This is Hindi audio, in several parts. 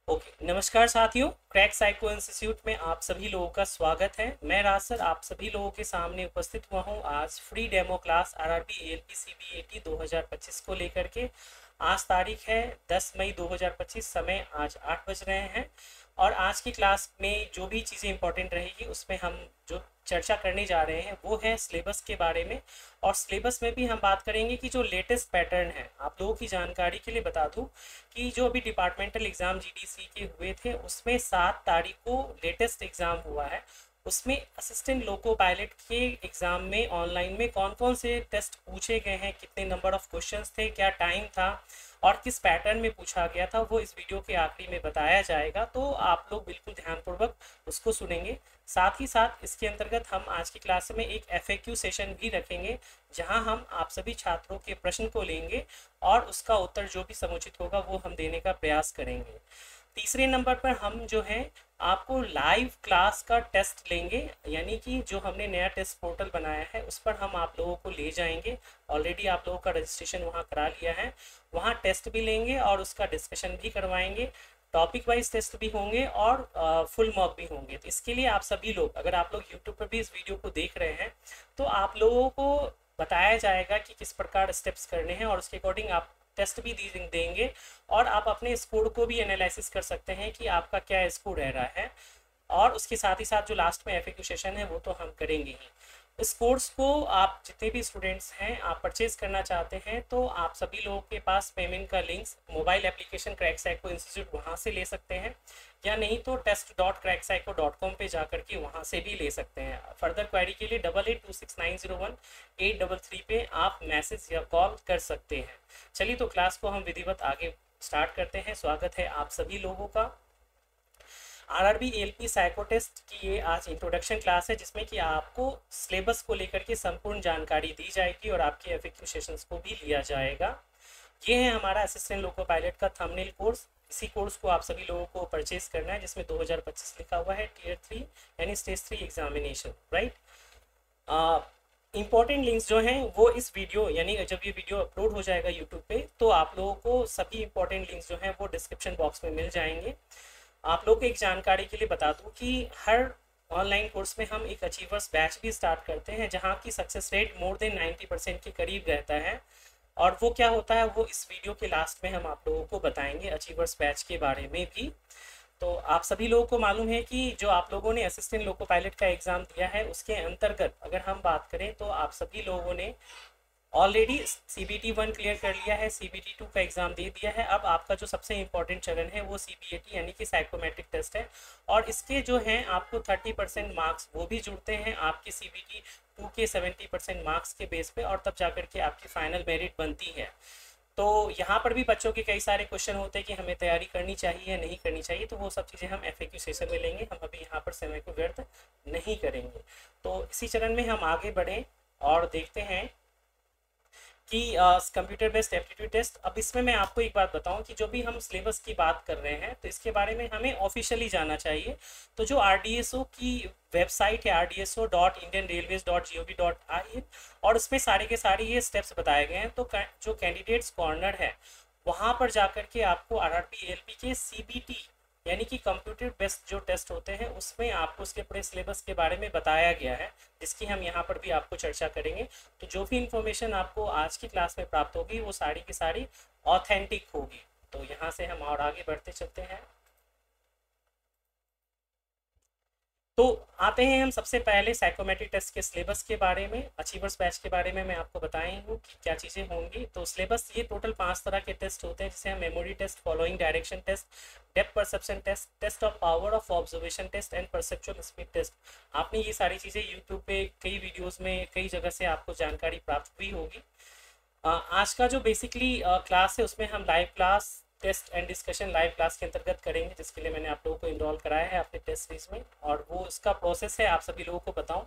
ओके, नमस्कार साथियों। क्रैक साइको इंस्टीट्यूट में आप सभी लोगों का स्वागत है। मैं राज सर आप सभी लोगों के सामने उपस्थित हुआ हूं आज free demo class RRB ALP CBAT 2025 को लेकर के। आज तारीख है 10 मई 2025, समय आज 8 बज रहे हैं। और आज की क्लास में जो भी चीज़ें इंपॉर्टेंट रहेगी उसमें हम जो चर्चा करने जा रहे हैं वो है सिलेबस के बारे में। और सिलेबस में भी हम बात करेंगे कि जो लेटेस्ट पैटर्न है, आप लोगों की जानकारी के लिए बता दूं कि जो अभी डिपार्टमेंटल एग्ज़ाम जीडीसी के हुए थे उसमें 7 तारीख को लेटेस्ट एग्ज़ाम हुआ है। उसमें असिस्टेंट लोको पायलट के एग्ज़ाम में ऑनलाइन में कौन कौन से टेस्ट पूछे गए हैं, कितने नंबर ऑफ क्वेश्चंस थे, क्या टाइम था और किस पैटर्न में पूछा गया था, वो इस वीडियो के आखिरी में बताया जाएगा। तो आप लोग बिल्कुल ध्यानपूर्वक उसको सुनेंगे। साथ ही साथ इसके अंतर्गत हम आज की क्लास में एक एफएक्यू सेशन भी रखेंगे, जहां हम आप सभी छात्रों के प्रश्न को लेंगे और उसका उत्तर जो भी समुचित होगा वो हम देने का प्रयास करेंगे। तीसरे नंबर पर हम जो है आपको लाइव क्लास का टेस्ट लेंगे, यानी कि जो हमने नया टेस्ट पोर्टल बनाया है उस पर हम आप लोगों को ले जाएंगे। ऑलरेडी आप लोगों का रजिस्ट्रेशन वहाँ करा लिया है। वहाँ टेस्ट भी लेंगे और उसका डिस्कशन भी करवाएंगे। टॉपिक वाइज टेस्ट भी होंगे और फुल मॉक भी होंगे। तो इसके लिए आप सभी लोग, अगर आप लोग यूट्यूब पर भी इस वीडियो को देख रहे हैं तो आप लोगों को बताया जाएगा कि किस प्रकार स्टेप्स करने हैं और उसके अकॉर्डिंग आप टेस्ट भी देंगे। और आप अपने स्कोर को भी एनालिसिस कर सकते हैं कि आपका क्या स्कोर रह रहा है। और उसके साथ ही साथ जो लास्ट में एफएक्यू सेशन है वो तो हम करेंगे ही। इस कोर्स को आप जितने भी स्टूडेंट्स हैं आप परचेज करना चाहते हैं तो आप सभी लोगों के पास पेमेंट का links mobile application crack psycho institute वहाँ से ले सकते हैं, या नहीं तो test.crackpsycho.com पे जाकर के वहाँ से भी ले सकते हैं। फर्दर क्वेरी के लिए 8826901833 पे आप मैसेज या कॉल कर सकते हैं। चलिए तो क्लास को हम विधिवत आगे स्टार्ट करते हैं। स्वागत है आप सभी लोगों का। आरआरबी एएलपी साइको टेस्ट की ये आज इंट्रोडक्शन क्लास है, जिसमें कि आपको सिलेबस को लेकर के संपूर्ण जानकारी दी जाएगी और आपके एफएक्यू सेशंस को भी लिया जाएगा। ये है हमारा असिस्टेंट लोको पायलट का थंबनेल कोर्स। इसी कोर्स को आप सभी लोगों को परचेज करना है, जिसमें 2025 लिखा हुआ है, टीयर 3 यानी stage 3 examination, right. Important links जो हैं वो इस वीडियो, यानी जब ये वीडियो अपलोड हो जाएगा यूट्यूब पे तो आप लोगों को सभी इंपॉर्टेंट लिंक्स जो हैं वो डिस्क्रिप्शन बॉक्स में मिल जाएंगे। आप लोग को एक जानकारी के लिए बता दूं कि हर ऑनलाइन कोर्स में हम एक अचीवर्स बैच भी स्टार्ट करते हैं, जहां की सक्सेस रेट मोर देन 90% के करीब रहता है। और वो क्या होता है वो इस वीडियो के लास्ट में हम आप लोगों को बताएंगे अचीवर्स बैच के बारे में भी। तो आप सभी लोगों को मालूम है कि जो आप लोगों ने असिस्टेंट लोको पायलट का एग्ज़ाम दिया है उसके अंतर्गत अगर हम बात करें तो आप सभी लोगों ने ऑलरेडी सीबीटी 1 क्लियर कर लिया है, सीबीटी 2 का एग्जाम दे दिया है। अब आपका जो सबसे इंपॉर्टेंट चरण है वो सीबीएटी यानी कि साइकोमेट्रिक टेस्ट है। और इसके जो हैं आपको 30% मार्क्स वो भी जुड़ते हैं आपके सीबीटी 2 के 70% मार्क्स के बेस पे, और तब जाकर के आपकी फाइनल मेरिट बनती है। तो यहाँ पर भी बच्चों के कई सारे क्वेश्चन होते हैं कि हमें तैयारी करनी चाहिए या नहीं करनी चाहिए, तो वो सब चीज़ें हम एफएक्यू सेशन में लेंगे। हम अभी यहाँ पर समय को व्यर्थ नहीं करेंगे। तो इसी चरण में हम आगे बढ़ें और देखते हैं कि कंप्यूटर बेस्ड एप्टीट्यूड टेस्ट। अब इसमें मैं आपको एक बात बताऊं कि जो भी हम सिलेबस की बात कर रहे हैं तो इसके बारे में हमें ऑफिशियली जाना चाहिए। तो जो आरडीएसओ की वेबसाइट है rdso.indianrailways.gov.in, और उसमें सारे के सारे ये स्टेप्स बताए गए हैं। तो जो कैंडिडेट्स कॉर्नर है वहाँ पर जाकर के आपको आरआरबी एएलपी के सीबीटी यानी कि कंप्यूटर बेस्ड जो टेस्ट होते हैं उसमें आपको उसके पूरे सिलेबस के बारे में बताया गया है, जिसकी हम यहाँ पर भी आपको चर्चा करेंगे। तो जो भी इंफॉर्मेशन आपको आज की क्लास में प्राप्त होगी वो सारी की सारी ऑथेंटिक होगी। तो यहाँ से हम और आगे बढ़ते चलते हैं। तो आते हैं हम सबसे पहले साइकोमेट्रिक टेस्ट के सिलेबस के बारे में। अचीवर्स बैच के बारे में मैं आपको बताई हूँ कि क्या चीज़ें होंगी। तो सिलेबस ये टोटल 5 तरह के टेस्ट होते हैं, जिसे हम memory test, following direction test, depth perception test, test of power of observation test and perceptual speed test. आपने ये सारी चीज़ें यूट्यूब पे कई वीडियोज़ में कई जगह से आपको जानकारी प्राप्त हुई होगी। आज का जो बेसिकली क्लास है उसमें हम live class test and discussion live class के अंतर्गत करेंगे, जिसके लिए मैंने आप लोगों को इनरोल कराया है अपने टेस्ट सीरीज में। और वो इसका प्रोसेस है, आप सभी लोगों को बताऊं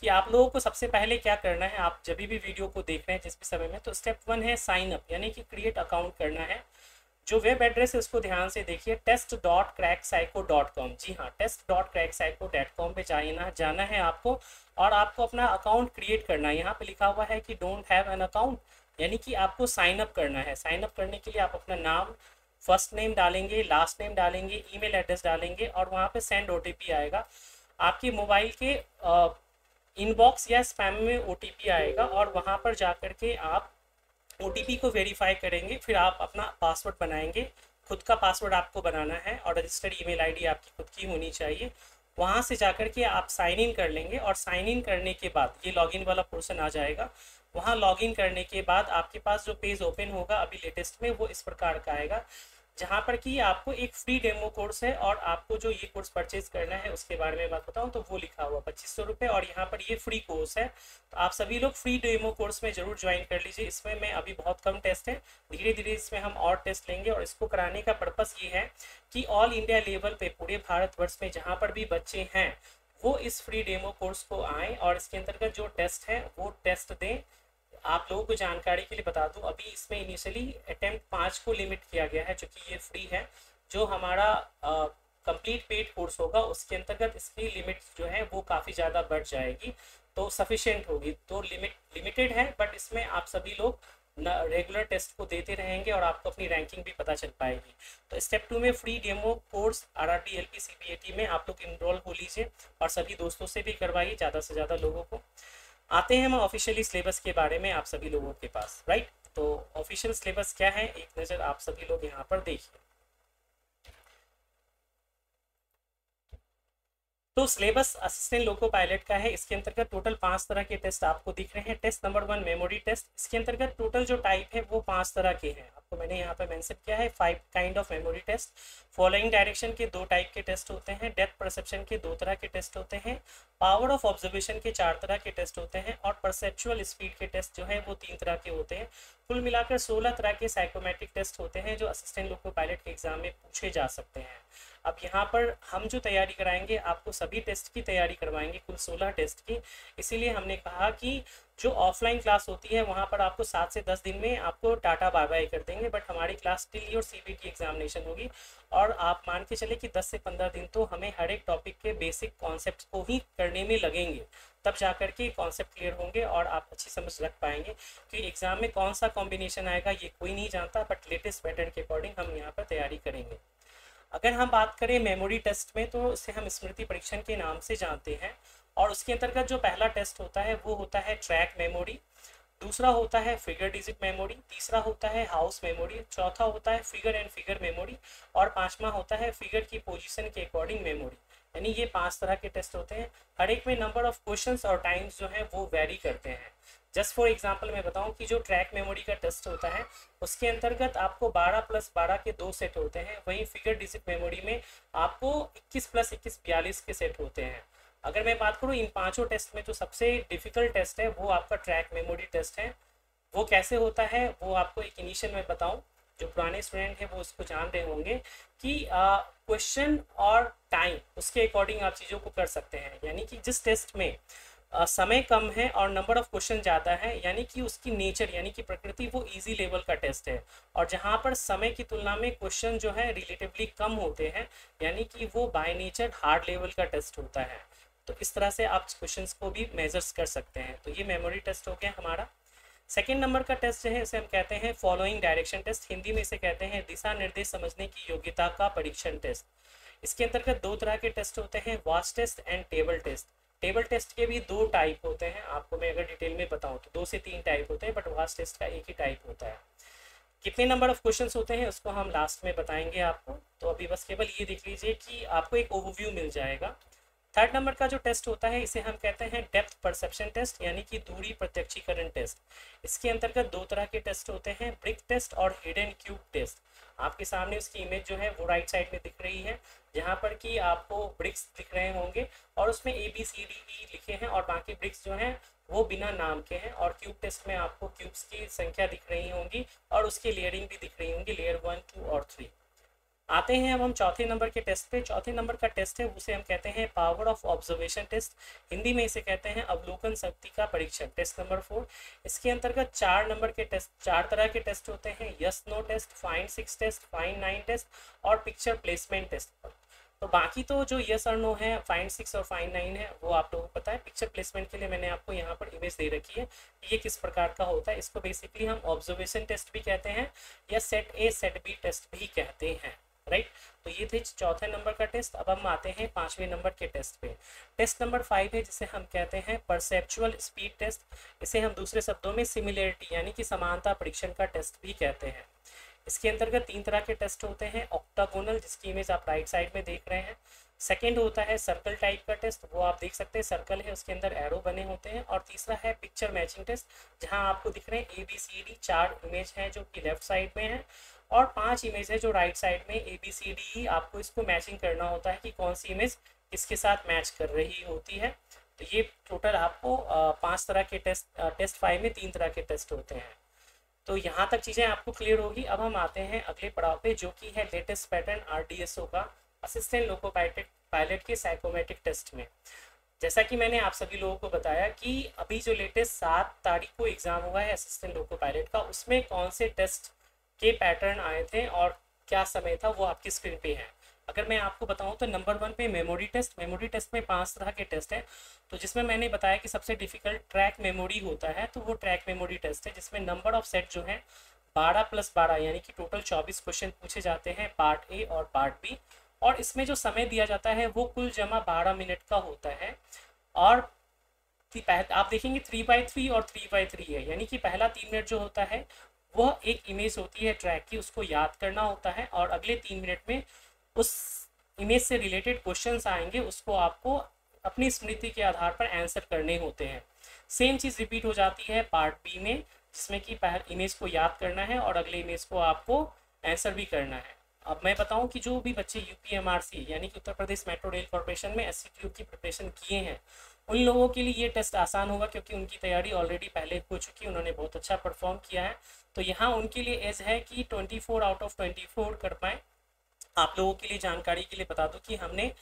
कि आप लोगों को सबसे पहले क्या करना है। आप जब भी वीडियो को देख रहे हैं जिस भी समय में, तो स्टेप 1 है साइन अप, यानी कि क्रिएट अकाउंट करना है। जो वेब एड्रेस है उसको ध्यान से देखिए, test.crackpsycho.com। जी हाँ, test.crackpsycho.com पे जाना है आपको और आपको अपना अकाउंट क्रिएट करना है। यहाँ पे लिखा हुआ है कि डोंट हैव एन अकाउंट, यानी कि आपको साइन अप करना है। साइन अप करने के लिए आप अपना नाम, फर्स्ट नेम डालेंगे, लास्ट नेम डालेंगे, ईमेल एड्रेस डालेंगे और वहाँ पे सेंड ओटीपी आएगा। आपके मोबाइल के इनबॉक्स या स्पैम में ओटीपी आएगा और वहाँ पर जाकर के आप ओटीपी को वेरीफाई करेंगे, फिर आप अपना पासवर्ड बनाएंगे। खुद का पासवर्ड आपको बनाना है और रजिस्टर्ड ईमेल आईडी आपकी खुद की होनी चाहिए। वहाँ से जाकर के आप साइन इन कर लेंगे और साइन इन करने के बाद ये लॉगिन वाला पोर्शन आ जाएगा। वहाँ लॉगिन करने के बाद आपके पास जो पेज ओपन होगा अभी लेटेस्ट में, वो इस प्रकार का आएगा, जहाँ पर कि आपको एक फ्री डेमो कोर्स है और आपको जो ये कोर्स परचेज करना है उसके बारे में बात बताऊँ तो वो लिखा हुआ 2500 रुपये और यहाँ पर ये फ्री कोर्स है। तो आप सभी लोग फ्री डेमो कोर्स में ज़रूर ज्वाइन कर लीजिए। इसमें मैं अभी बहुत कम टेस्ट है, धीरे धीरे इसमें हम और टेस्ट लेंगे और इसको कराने का पर्पस ये है कि ऑल इंडिया लेवल पे पूरे भारतवर्ष में जहाँ पर भी बच्चे हैं वो इस फ्री डेमो कोर्स को आएँ और इसके अंतर्गत जो टेस्ट है वो टेस्ट दें। आप लोगों को जानकारी के लिए बता दूं, अभी इसमें इनिशियली अटेम्प्ट 5 को लिमिट किया गया है, क्योंकि ये फ्री है। जो हमारा कंप्लीट पेड कोर्स होगा उसके अंतर्गत इसकी लिमिट जो है वो काफ़ी ज़्यादा बढ़ जाएगी, तो सफिशिएंट होगी। तो लिमिटेड है, बट इसमें आप सभी लोग रेगुलर टेस्ट को देते रहेंगे और आपको अपनी रैंकिंग भी पता चल पाएगी। तो स्टेप 2 में free demo course RRB LP CBAT में आप लोग इनरोल हो लीजिए और सभी दोस्तों से भी करवाइए, ज़्यादा से ज़्यादा लोगों को। आते हैं हम ऑफिशियली सिलेबस के बारे में आप सभी लोगों के पास, राइट। तो ऑफिशियल सिलेबस क्या है, एक नज़र आप सभी लोग यहाँ पर देखिए। तो सिलेबस असिस्टेंट लोको पायलट का है। इसके अंतर्गत टोटल 5 तरह के टेस्ट आपको दिख रहे हैं। Test number 1 memory test. इसके अंतर्गत टोटल जो टाइप है वो 5 तरह के हैं, आपको मैंने यहाँ पे मेंशन किया है 5 kind of memory test. Following direction के 2 टाइप के टेस्ट होते हैं। डेप्थ परसेप्शन के 2 तरह के टेस्ट होते हैं। पावर ऑफ ऑब्जर्वेशन के 4 तरह के टेस्ट होते हैं और परसेप्चुअल स्पीड के टेस्ट जो है वो 3 तरह के होते हैं। कुल मिलाकर 16 तरह के साइकोमेट्रिक टेस्ट होते हैं जो असिस्टेंट लोको पायलट के एग्जाम में पूछे जा सकते हैं। अब यहाँ पर हम जो तैयारी कराएंगे आपको सभी टेस्ट की तैयारी करवाएंगे, कुल 16 टेस्ट की। इसीलिए हमने कहा कि जो ऑफलाइन क्लास होती है वहाँ पर आपको 7 से 10 दिन में आपको टाटा बाय बाय कर देंगे, बट हमारी class till your CBT examination होगी और आप मान के चले कि 10 से 15 दिन तो हमें हर एक टॉपिक के बेसिक कॉन्सेप्ट को ही करने में लगेंगे, तब जाकर के कॉन्सेप्ट क्लियर होंगे और आप अच्छी समझ रख पाएंगे कि एग्जाम में कौन सा कॉम्बिनेशन आएगा ये कोई नहीं जानता, बट लेटेस्ट पैटर्न के अकॉर्डिंग हम यहाँ पर तैयारी करेंगे। अगर हम बात करें मेमोरी टेस्ट में तो इसे हम स्मृति परीक्षण के नाम से जानते हैं और उसके अंतर्गत जो पहला टेस्ट होता है वो होता है ट्रैक मेमोरी, दूसरा होता है फिगर डिजिट मेमोरी, तीसरा होता है हाउस मेमोरी, चौथा होता है फिगर एंड फिगर मेमोरी और पांचवा होता है फिगर की पोजीशन के अकॉर्डिंग मेमोरी। यानी ये 5 तरह के टेस्ट होते हैं। हर एक में नंबर ऑफ क्वेश्चंस और टाइम्स जो है वो वेरी करते हैं। जस्ट फॉर एग्जांपल मैं बताऊं कि जो ट्रैक मेमोरी का टेस्ट होता है उसके अंतर्गत आपको 12 + 12 के 2 सेट होते हैं, वहीं फिगर डिजिट मेमोरी में आपको 21 + 21 42 के सेट होते हैं। अगर मैं बात करूं इन पांचों टेस्ट में जो सबसे डिफिकल्ट टेस्ट है वो आपका ट्रैक मेमोरी टेस्ट है। वो कैसे होता है वो आपको एक इनिशियल में बताऊं, जो पुराने स्टूडेंट हैं वो उसको जान रहे होंगे कि क्वेश्चन और टाइम उसके अकॉर्डिंग आप चीज़ों को कर सकते हैं। यानी कि जिस टेस्ट में समय कम है और नंबर ऑफ क्वेश्चन ज़्यादा है, यानी कि उसकी नेचर यानी कि प्रकृति वो इजी लेवल का टेस्ट है, और जहाँ पर समय की तुलना में क्वेश्चन जो है रिलेटिवली कम होते हैं यानी कि वो बाय नेचर हार्ड लेवल का टेस्ट होता है। तो इस तरह से आप क्वेश्चंस को भी मेजर्स कर सकते हैं। तो ये मेमोरी टेस्ट हो गया हमारा। सेकेंड नंबर का टेस्ट जो है इसे हम कहते हैं फॉलोइंग डायरेक्शन टेस्ट, हिंदी में इसे कहते हैं दिशा निर्देश समझने की योग्यता का परीक्षण टेस्ट। इसके अंतर्गत 2 तरह के टेस्ट होते हैं, watch test and table test. Table test के भी 2 टाइप होते हैं, आपको मैं अगर डिटेल में बताऊं तो 2 से 3 टाइप होते हैं, बट वाच टेस्ट का एक ही टाइप होता है। कितने नंबर ऑफ क्वेश्चंस होते हैं उसको हम लास्ट में बताएंगे आपको, तो अभी बस केवल ये देख लीजिए कि आपको एक ओवरव्यू मिल जाएगा। थर्ड नंबर का जो टेस्ट होता है इसे हम कहते हैं डेप्थ परसेप्शन टेस्ट यानी कि दूरी प्रत्यक्षीकरण टेस्ट। इसके अंतर्गत 2 तरह के टेस्ट होते हैं, ब्रिक टेस्ट और हिडन क्यूब टेस्ट। आपके सामने उसकी इमेज जो है वो राइट साइड में दिख रही है, जहाँ पर कि आपको ब्रिक्स दिख रहे होंगे और उसमें ABCDE लिखे हैं और बाकी ब्रिक्स जो हैं वो बिना नाम के हैं, और क्यूब टेस्ट में आपको क्यूब्स की संख्या दिख रही होंगी और उसकी लेयरिंग भी दिख रही होंगी, लेयर 1, 2 और 3। आते हैं अब हम चौथे नंबर के टेस्ट पे। चौथे नंबर का टेस्ट है उसे हम कहते हैं power of observation test, Hindi में इसे कहते हैं अवलोकन शक्ति का परीक्षण, टेस्ट नंबर 4। इसके अंतर्गत 4 नंबर के टेस्ट, 4 तरह के टेस्ट होते हैं, yes no test, find 6 test, find 9 test और पिक्चर प्लेसमेंट टेस्ट। तो बाकी तो जो यस और नो है, फाइंड 6 और फाइंड 9 है, वो आप लोगों को पता है। पिक्चर प्लेसमेंट के लिए मैंने आपको यहाँ पर इमेज दे रखी है, ये किस प्रकार का होता है। इसको बेसिकली हम ऑब्जर्वेशन टेस्ट भी कहते हैं या set A set B test भी कहते हैं, राइट। तो ये थे चौथे नंबर का टेस्ट। अब हम आते हैं पांचवें नंबर के टेस्ट पे। टेस्ट नंबर 5 है, जिसे हम कहते हैं परसेप्चुअल स्पीड टेस्ट। इसे हम दूसरे शब्दों में सिमिलरिटी यानी कि समानता परीक्षण का टेस्ट भी कहते हैं। इसके अंतर्गत 3 तरह के टेस्ट होते हैं। ऑक्टागोनल, जिसकी इमेज आप राइट साइड में देख रहे हैं। सेकेंड होता है सर्कल टाइप का टेस्ट, वो आप देख सकते हैं सर्कल है, उसके अंदर एरो बने होते हैं। और तीसरा है पिक्चर मैचिंग टेस्ट, जहां आपको दिख रहे हैं ABCD 4 इमेज है जो कि लेफ्ट साइड में है और 5 इमेज है जो राइट साइड में ABCD। आपको इसको मैचिंग करना होता है कि कौन सी इमेज किसके साथ मैच कर रही होती है। तो ये टोटल आपको 5 तरह के टेस्ट 5 में 3 तरह के टेस्ट होते हैं। तो यहाँ तक चीज़ें आपको क्लियर होगी। अब हम आते हैं अगले पड़ाव पे, जो कि है लेटेस्ट पैटर्न RDSO का, असिस्टेंट लोको पायलट के साइकोमेट्रिक टेस्ट में। जैसा कि मैंने आप सभी लोगों को बताया कि अभी जो लेटेस्ट 7 तारीख को एग्जाम हुआ है असिस्टेंट लोको पायलट का, उसमें कौन से टेस्ट के पैटर्न आए थे और क्या समय था, वो आपकी स्क्रीन पे है। अगर मैं आपको बताऊं तो नंबर 1 पे मेमोरी टेस्ट। मेमोरी टेस्ट में 5 तरह के टेस्ट हैं, तो जिसमें मैंने बताया कि सबसे डिफिकल्ट ट्रैक मेमोरी होता है, तो वो ट्रैक मेमोरी टेस्ट है, जिसमें नंबर ऑफ सेट जो है 12 + 12 यानी कि टोटल 24 क्वेश्चन पूछे जाते हैं, पार्ट ए और पार्ट बी। और इसमें जो समय दिया जाता है वो कुल जमा 12 मिनट का होता है। और आप देखेंगे 3x3 और 3x3 है, यानी कि पहला 3 मिनट जो होता है वह एक इमेज होती है ट्रैक की, उसको याद करना होता है। और अगले 3 मिनट में उस इमेज से रिलेटेड क्वेश्चंस आएंगे, उसको आपको अपनी स्मृति के आधार पर आंसर करने होते हैं। सेम चीज़ रिपीट हो जाती है पार्ट बी में, जिसमें कि पहले इमेज को याद करना है और अगले इमेज को आपको आंसर भी करना है। अब मैं बताऊं कि जो भी बच्चे UPMRC यानी कि Uttar Pradesh metro rail corporation में SCTU की प्रिपरेशन किए हैं, उन लोगों के लिए ये टेस्ट आसान होगा, क्योंकि उनकी तैयारी ऑलरेडी पहले हो चुकी है, उन्होंने बहुत अच्छा परफॉर्म किया है। तो यहाँ उनके लिए एज है कि 24 आउट ऑफ 24 कर पाए। आप लोगों के लिए जानकारी के लिए बता दूं कि हमने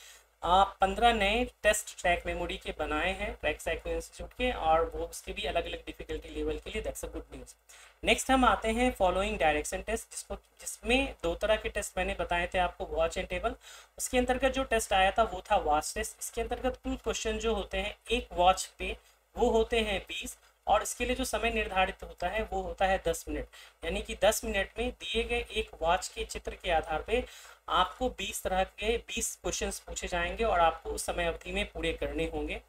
15 नए टेस्ट ट्रैक मेमोरी के बनाए हैं ट्रैक साइको इंस्टीट्यूट के, और वो उसके भी अलग अलग डिफिकल्टी लेवल के लिए। That's a good news. Next हम आते हैं फॉलोइंग डायरेक्शन टेस्ट, जिसमें 2 तरह के टेस्ट मैंने बताए थे आपको, वॉच एंड टेबल। उसके अंतर्गत जो टेस्ट आया था वो था वॉच टेस्ट। इसके अंतर्गत कुल क्वेश्चन जो होते हैं एक वॉच पे वो होते हैं 20, और इसके लिए जो समय निर्धारित होता है वो होता है 10 मिनट। यानी कि 10 मिनट में दिए गए एक वॉच के चित्र के आधार पे आपको 20 तरह के 20 क्वेश्चंस पूछे जाएंगे और आपको उस समय अवधि में पूरे करने होंगे।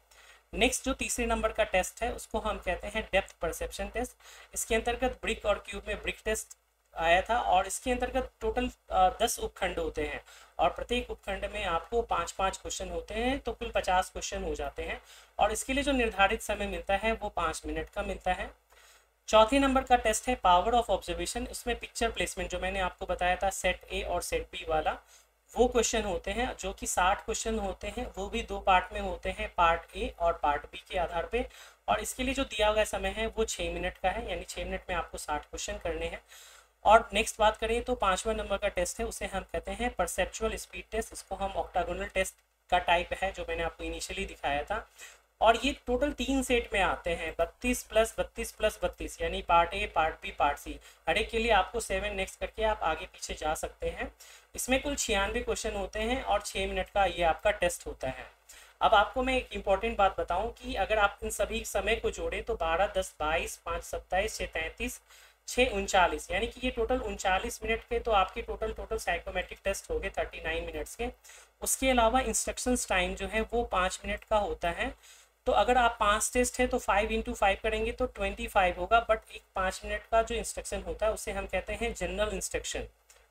नेक्स्ट जो तीसरे नंबर का टेस्ट है उसको हम कहते हैं डेप्थ परसेप्शन टेस्ट। इसके अंतर्गत ब्रिक और क्यूब में ब्रिक टेस्ट आया था, और इसके अंतर्गत टोटल 10 उपखंड होते हैं और प्रत्येक उपखंड में आपको 5-5 क्वेश्चन होते हैं, तो कुल 50 क्वेश्चन हो जाते हैं। और इसके लिए जो निर्धारित समय मिलता है वो 5 मिनट का मिलता है। चौथे नंबर का टेस्ट है पावर ऑफ ऑब्जर्वेशन। इसमें पिक्चर प्लेसमेंट जो मैंने आपको बताया था सेट ए और सेट बी वाला, वो क्वेश्चन होते हैं, जो कि 60 क्वेश्चन होते हैं, वो भी 2 पार्ट में होते हैं, पार्ट ए और पार्ट बी के आधार पे। और इसके लिए जो दिया गया समय है वो 6 मिनट का है, यानी 6 मिनट में आपको 60 क्वेश्चन करने हैं। और नेक्स्ट बात करें तो 5वां नंबर का टेस्ट है, उसे हम कहते हैं परसेप्चुअल स्पीड टेस्ट। इसको हम ऑक्टागोनल टेस्ट का टाइप है जो मैंने आपको इनिशियली दिखाया था। और ये टोटल 3 सेट में आते हैं, 32 + 32 + 32, यानी part A, part B, part C. हर एक के लिए आपको 7 नेक्स्ट करके आप आगे पीछे जा सकते हैं। इसमें कुल 96 क्वेश्चन होते हैं और 6 मिनट का ये आपका टेस्ट होता है। अब आपको मैं एक इम्पॉर्टेंट बात बताऊं कि अगर आप इन सभी समय को जोड़े तो 12, 10, 22, 5, 27, 6, 33, 6, 39, यानी कि ये टोटल 39 मिनट के तो आपके टोटल साइकोमेट्रिक टेस्ट हो गए 39 मिनट्स के। उसके अलावा इंस्ट्रक्शंस टाइम जो है वो 5 मिनट का होता है। तो अगर आप 5 टेस्ट है तो 5 × 5 करेंगे तो 25 होगा, बट एक 5 मिनट का जो इंस्ट्रक्शन होता है उसे हम कहते हैं जनरल इंस्ट्रक्शन।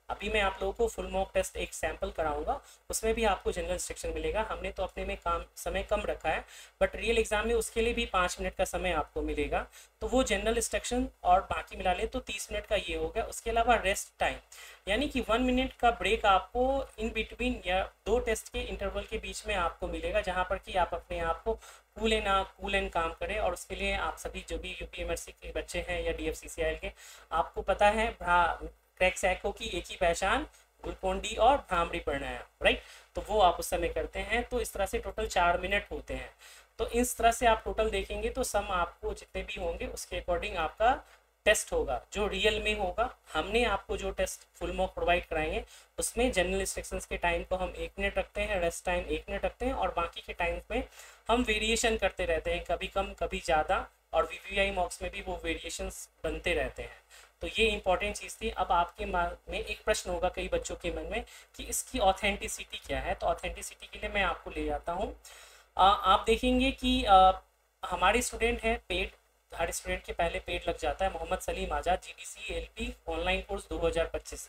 अभी मैं आप लोगों को फुल मॉक टेस्ट एक सैंपल कराऊंगा, उसमें भी आपको जनरल इंस्ट्रक्शन मिलेगा। हमने तो अपने में समय कम रखा है, बट रियल एग्जाम में उसके लिए भी 5 मिनट का समय आपको मिलेगा। तो वो जनरल इंस्ट्रक्शन और बाकी मिला ले तो 30 मिनट का ये हो गया। उसके अलावा रेस्ट टाइम, यानी कि 1 मिनट का ब्रेक आपको इन बिटवीन या 2 टेस्ट के इंटरवल के बीच में आपको मिलेगा, जहाँ पर कि आप अपने आप को कूल एंड काम करें। और उसके लिए आप सभी जो भी UPMRC के बच्चे हैं या DFCCIL के, आपको पता है ट्रैक साइको की एक ही पहचान, ग्लूकोन डी और भ्रामरी प्राणायाम, राइट। तो वो आप उस समय करते हैं। तो इस तरह से टोटल 4 मिनट होते हैं। तो इस तरह से आप टोटल देखेंगे तो सम आपको जितने भी होंगे उसके अकॉर्डिंग आपका टेस्ट होगा जो रियल में होगा। हमने आपको जो टेस्ट फुल मॉक प्रोवाइड कराएंगे उसमें जनरल इंस्ट्रक्शंस के टाइम को हम 1 मिनट रखते हैं, रेस्ट टाइम 1 मिनट रखते हैं, और बाकी के टाइम में हम वेरिएशन करते रहते हैं, कभी कम कभी ज़्यादा, और वीवीआई मॉक्स में भी वो वेरिएशंस बनते रहते हैं। तो ये इंपॉर्टेंट चीज़ थी। अब आपके में एक प्रश्न होगा कई बच्चों के मन में कि इसकी ऑथेंटिसिटी क्या है। तो ऑथेंटिसिटी के लिए मैं आपको ले जाता हूँ। आप देखेंगे कि हमारे स्टूडेंट हैं पेड, हर स्टूडेंट के पहले पेड लग जाता है, Mohammad Salim Azad GDC LP online course 2025।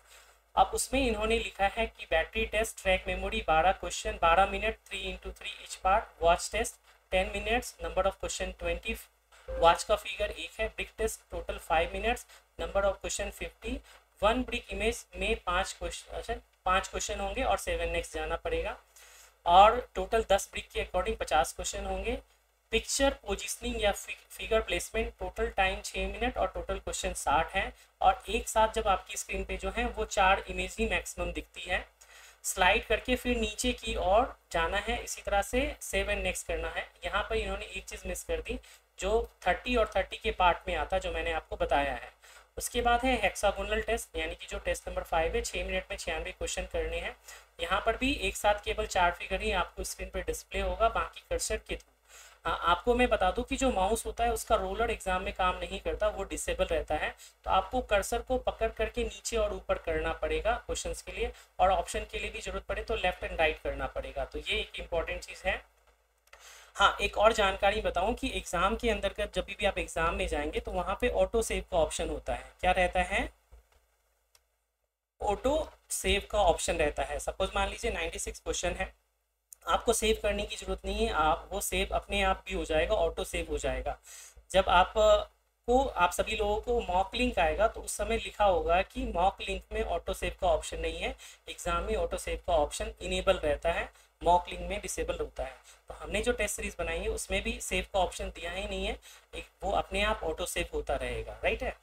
अब उसमें इन्होंने लिखा है कि battery test, track memory 12 question 12 minute 3x3 each part, watch test 10 minutes, number of question 20, watch का फिगर 1 है, brick test total 5 minutes, number of question 50, 1 brick image में 5 क्वेश्चन होंगे और 7 नेक्स्ट जाना पड़ेगा, और टोटल 10 ब्रिक के अकॉर्डिंग 50 क्वेश्चन होंगे। पिक्चर पोजिशनिंग या figure placement total time 6 minute और टोटल क्वेश्चन 60 है, और एक साथ जब आपकी स्क्रीन पे जो है वो 4 इमेज ही मैक्सिमम दिखती है। स्लाइड करके फिर नीचे की ओर जाना है, इसी तरह से 7 नेक्स्ट करना है। यहाँ पर इन्होंने एक चीज़ मिस कर दी जो 30 और 30 के पार्ट में आता, जो मैंने आपको बताया है। उसके बाद है हेक्सागोनल टेस्ट, यानी कि जो टेस्ट नंबर 5 है, 6 मिनट में 96 क्वेश्चन करने हैं। यहाँ पर भी एक साथ केवल 4 फिगर ही आपको स्क्रीन पर डिस्प्ले होगा, बाकी कर्सर के थ्रू। हाँ, आपको मैं बता दूं कि जो माउस होता है उसका रोलर एग्जाम में काम नहीं करता, वो डिसेबल रहता है। तो आपको कर्सर को पकड़ करके नीचे और ऊपर करना पड़ेगा क्वेश्चंस के लिए, और ऑप्शन के लिए भी जरूरत पड़े तो लेफ्ट एंड राइट करना पड़ेगा। तो ये एक इम्पॉर्टेंट चीज़ है। हाँ, एक और जानकारी बताऊं कि एग्जाम के अंतर्गत जब भी आप एग्जाम में जाएंगे तो वहाँ पे ऑटो सेव का ऑप्शन होता है। क्या रहता है? ऑटो सेव का ऑप्शन रहता है। सपोज मान लीजिए 96 क्वेश्चन है, आपको सेव करने की ज़रूरत नहीं है, आप वो सेव अपने आप भी हो जाएगा, ऑटो सेव हो जाएगा। जब आप सभी लोगों को मॉक लिंक आएगा तो उस समय लिखा होगा कि मॉक लिंक में ऑटो सेव का ऑप्शन नहीं है, एग्जाम में ऑटो सेव का ऑप्शन इनेबल रहता है, मॉक लिंक में डिसेबल होता है। तो हमने जो टेस्ट सीरीज बनाई है उसमें भी सेव का ऑप्शन दिया ही नहीं है, वो अपने आप ऑटो सेव होता रहेगा। राइट है,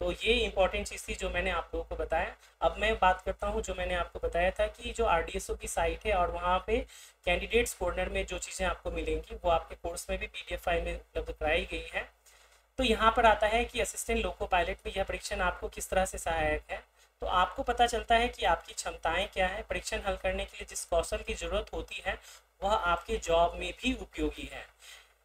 तो ये इंपॉर्टेंट चीज़ थी जो मैंने आप लोगों को बताया। अब मैं बात करता हूँ जो मैंने आपको बताया था कि जो आरडीएसओ की साइट है और वहाँ पे कैंडिडेट्स कॉर्नर में जो चीज़ें आपको मिलेंगी वो आपके कोर्स में भी पीडीएफ फाइल में उपलब्ध कराई गई है। तो यहाँ पर आता है कि असिस्टेंट लोको पायलट में यह परीक्षण आपको किस तरह से सहायक है। तो आपको पता चलता है कि आपकी क्षमताएं क्या है। परीक्षण हल करने के लिए जिस कौशल की जरूरत होती है वह आपके जॉब में भी उपयोगी है।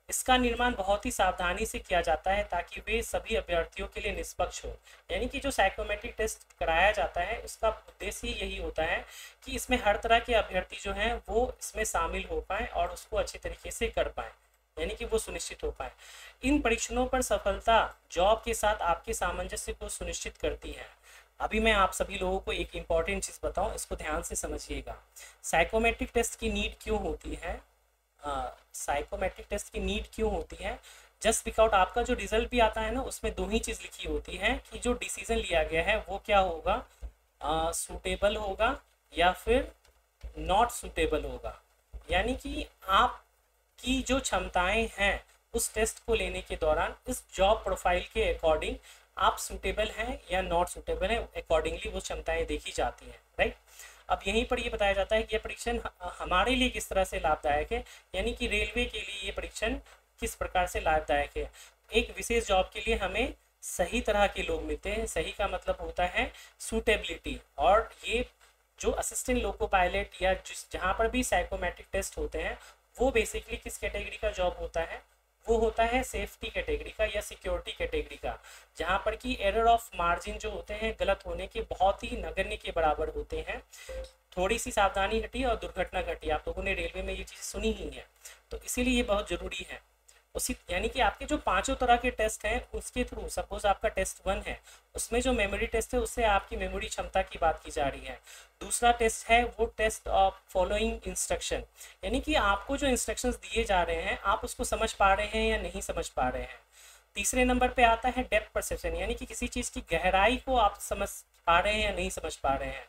इसका निर्माण बहुत ही सावधानी से किया जाता है ताकि वे सभी अभ्यर्थियों के लिए निष्पक्ष हो। यानी कि जो साइकोमेट्रिक टेस्ट कराया जाता है उसका उद्देश्य ही यही होता है कि इसमें हर तरह के अभ्यर्थी जो हैं वो इसमें शामिल हो पाएँ और उसको अच्छे तरीके से कर पाएँ, यानी कि वो सुनिश्चित हो पाए। इन परीक्षणों पर सफलता जॉब के साथ आपके सामंजस्य को सुनिश्चित करती है। अभी मैं आप सभी लोगों को एक इम्पॉर्टेंट चीज़ बताऊं, इसको ध्यान से समझिएगा। साइकोमेट्रिक टेस्ट की नीड क्यों होती है? साइकोमेट्रिक टेस्ट की नीड क्यों होती है? जस्ट बिकॉज आपका जो रिजल्ट भी आता है ना उसमें दो ही चीज़ लिखी होती है कि जो डिसीजन लिया गया है वो क्या होगा, सूटेबल होगा या फिर नॉट सूटेबल होगा। यानी कि आप की जो क्षमताएं हैं उस टेस्ट को लेने के दौरान इस जॉब प्रोफाइल के अकॉर्डिंग आप सूटेबल हैं या नॉट सूटेबल हैं, अकॉर्डिंगली वो क्षमताएं देखी जाती हैं। राइट, अब यहीं पर ये बताया जाता है कि यह परीक्षण हमारे लिए किस तरह से लाभदायक है, यानी कि रेलवे के लिए ये परीक्षण किस प्रकार से लाभदायक है। एक विशेष जॉब के लिए हमें सही तरह के लोग मिलते हैं। सही का मतलब होता है सूटेबिलिटी, और ये जो असिस्टेंट लोको पायलट या जहाँ पर भी साइकोमेट्रिक टेस्ट होते हैं वो बेसिकली किस कैटेगरी का जॉब होता है? वो होता है सेफ्टी कैटेगरी का या सिक्योरिटी कैटेगरी का, जहाँ पर कि एरर ऑफ मार्जिन जो होते हैं गलत होने के बहुत ही नगण्य के बराबर होते हैं। थोड़ी सी सावधानी घटी और दुर्घटना घटी, आप लोगों ने रेलवे में ये चीज़ सुनी ही है, तो इसीलिए ये बहुत ज़रूरी है। उसी यानी कि आपके जो 5 तरह के टेस्ट हैं उसके थ्रू, सपोज आपका टेस्ट 1 है उसमें जो मेमोरी टेस्ट है उससे आपकी मेमोरी क्षमता की बात की जा रही है। दूसरा टेस्ट है वो टेस्ट ऑफ फॉलोइंग इंस्ट्रक्शन, यानी कि आपको जो इंस्ट्रक्शंस दिए जा रहे हैं आप उसको समझ पा रहे हैं या नहीं समझ पा रहे हैं। तीसरे नंबर पे आता है डेप्थ परसेप्शन, यानी कि किसी चीज़ की गहराई को आप समझ पा रहे हैं या नहीं समझ पा रहे हैं।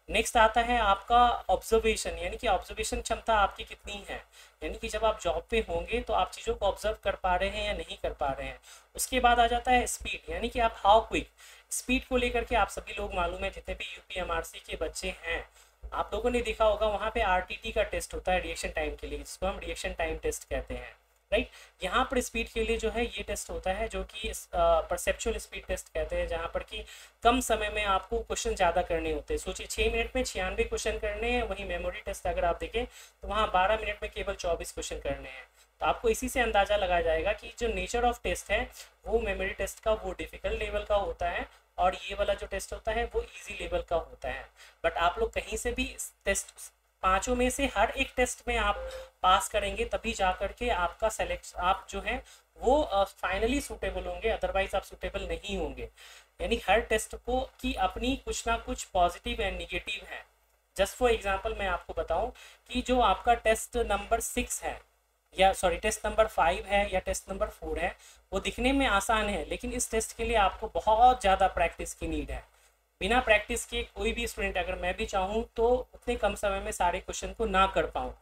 नेक्स्ट आता है आपका ऑब्जर्वेशन, यानी कि ऑब्जर्वेशन क्षमता आपकी कितनी है, यानी कि जब आप जॉब पे होंगे तो आप चीज़ों को ऑब्जर्व कर पा रहे हैं या नहीं कर पा रहे हैं। उसके बाद आ जाता है स्पीड, यानी कि आप हाउ क्विक, स्पीड को लेकर के आप सभी लोग मालूम है, जितने भी यूपीएमआरसी के बच्चे हैं आप लोगों ने देखा होगा वहाँ पे आरटीटी का टेस्ट होता है रिएक्शन टाइम के लिए, जिसको हम रिएक्शन टाइम टेस्ट कहते हैं। राइट। यहाँ पर स्पीड के लिए जो है ये टेस्ट होता है जो कि परसेप्चुअल स्पीड टेस्ट कहते हैं, जहाँ पर कि कम समय में आपको क्वेश्चन ज़्यादा करने होते हैं। सोचिए 6 मिनट में 96 क्वेश्चन करने हैं, वहीं मेमोरी टेस्ट अगर आप देखें तो वहाँ 12 मिनट में केवल 24 क्वेश्चन करने हैं। तो आपको इसी से अंदाज़ा लगाया जाएगा कि जो नेचर ऑफ टेस्ट है वो मेमोरी टेस्ट का वो डिफ़िकल्ट लेवल का होता है, और ये वाला जो टेस्ट होता है वो इजी लेवल का होता है। बट आप लोग कहीं से भी टेस्ट पांचों में से हर एक टेस्ट में आप पास करेंगे तभी जा करके आपका सेलेक्ट आप जो है वो फाइनली सूटेबल होंगे, अदरवाइज आप सूटेबल नहीं होंगे। यानी हर टेस्ट को की अपनी कुछ ना कुछ पॉजिटिव एंड निगेटिव है। जस्ट फॉर एग्जांपल मैं आपको बताऊं कि जो आपका टेस्ट नंबर 6 है, या सॉरी टेस्ट नंबर 5 है या टेस्ट नंबर 4 है, वो दिखने में आसान है, लेकिन इस टेस्ट के लिए आपको बहुत ज़्यादा प्रैक्टिस की नीड है। बिना प्रैक्टिस के कोई भी स्टूडेंट, अगर मैं भी चाहूँ तो उतने कम समय में सारे क्वेश्चन को ना कर पाऊँ,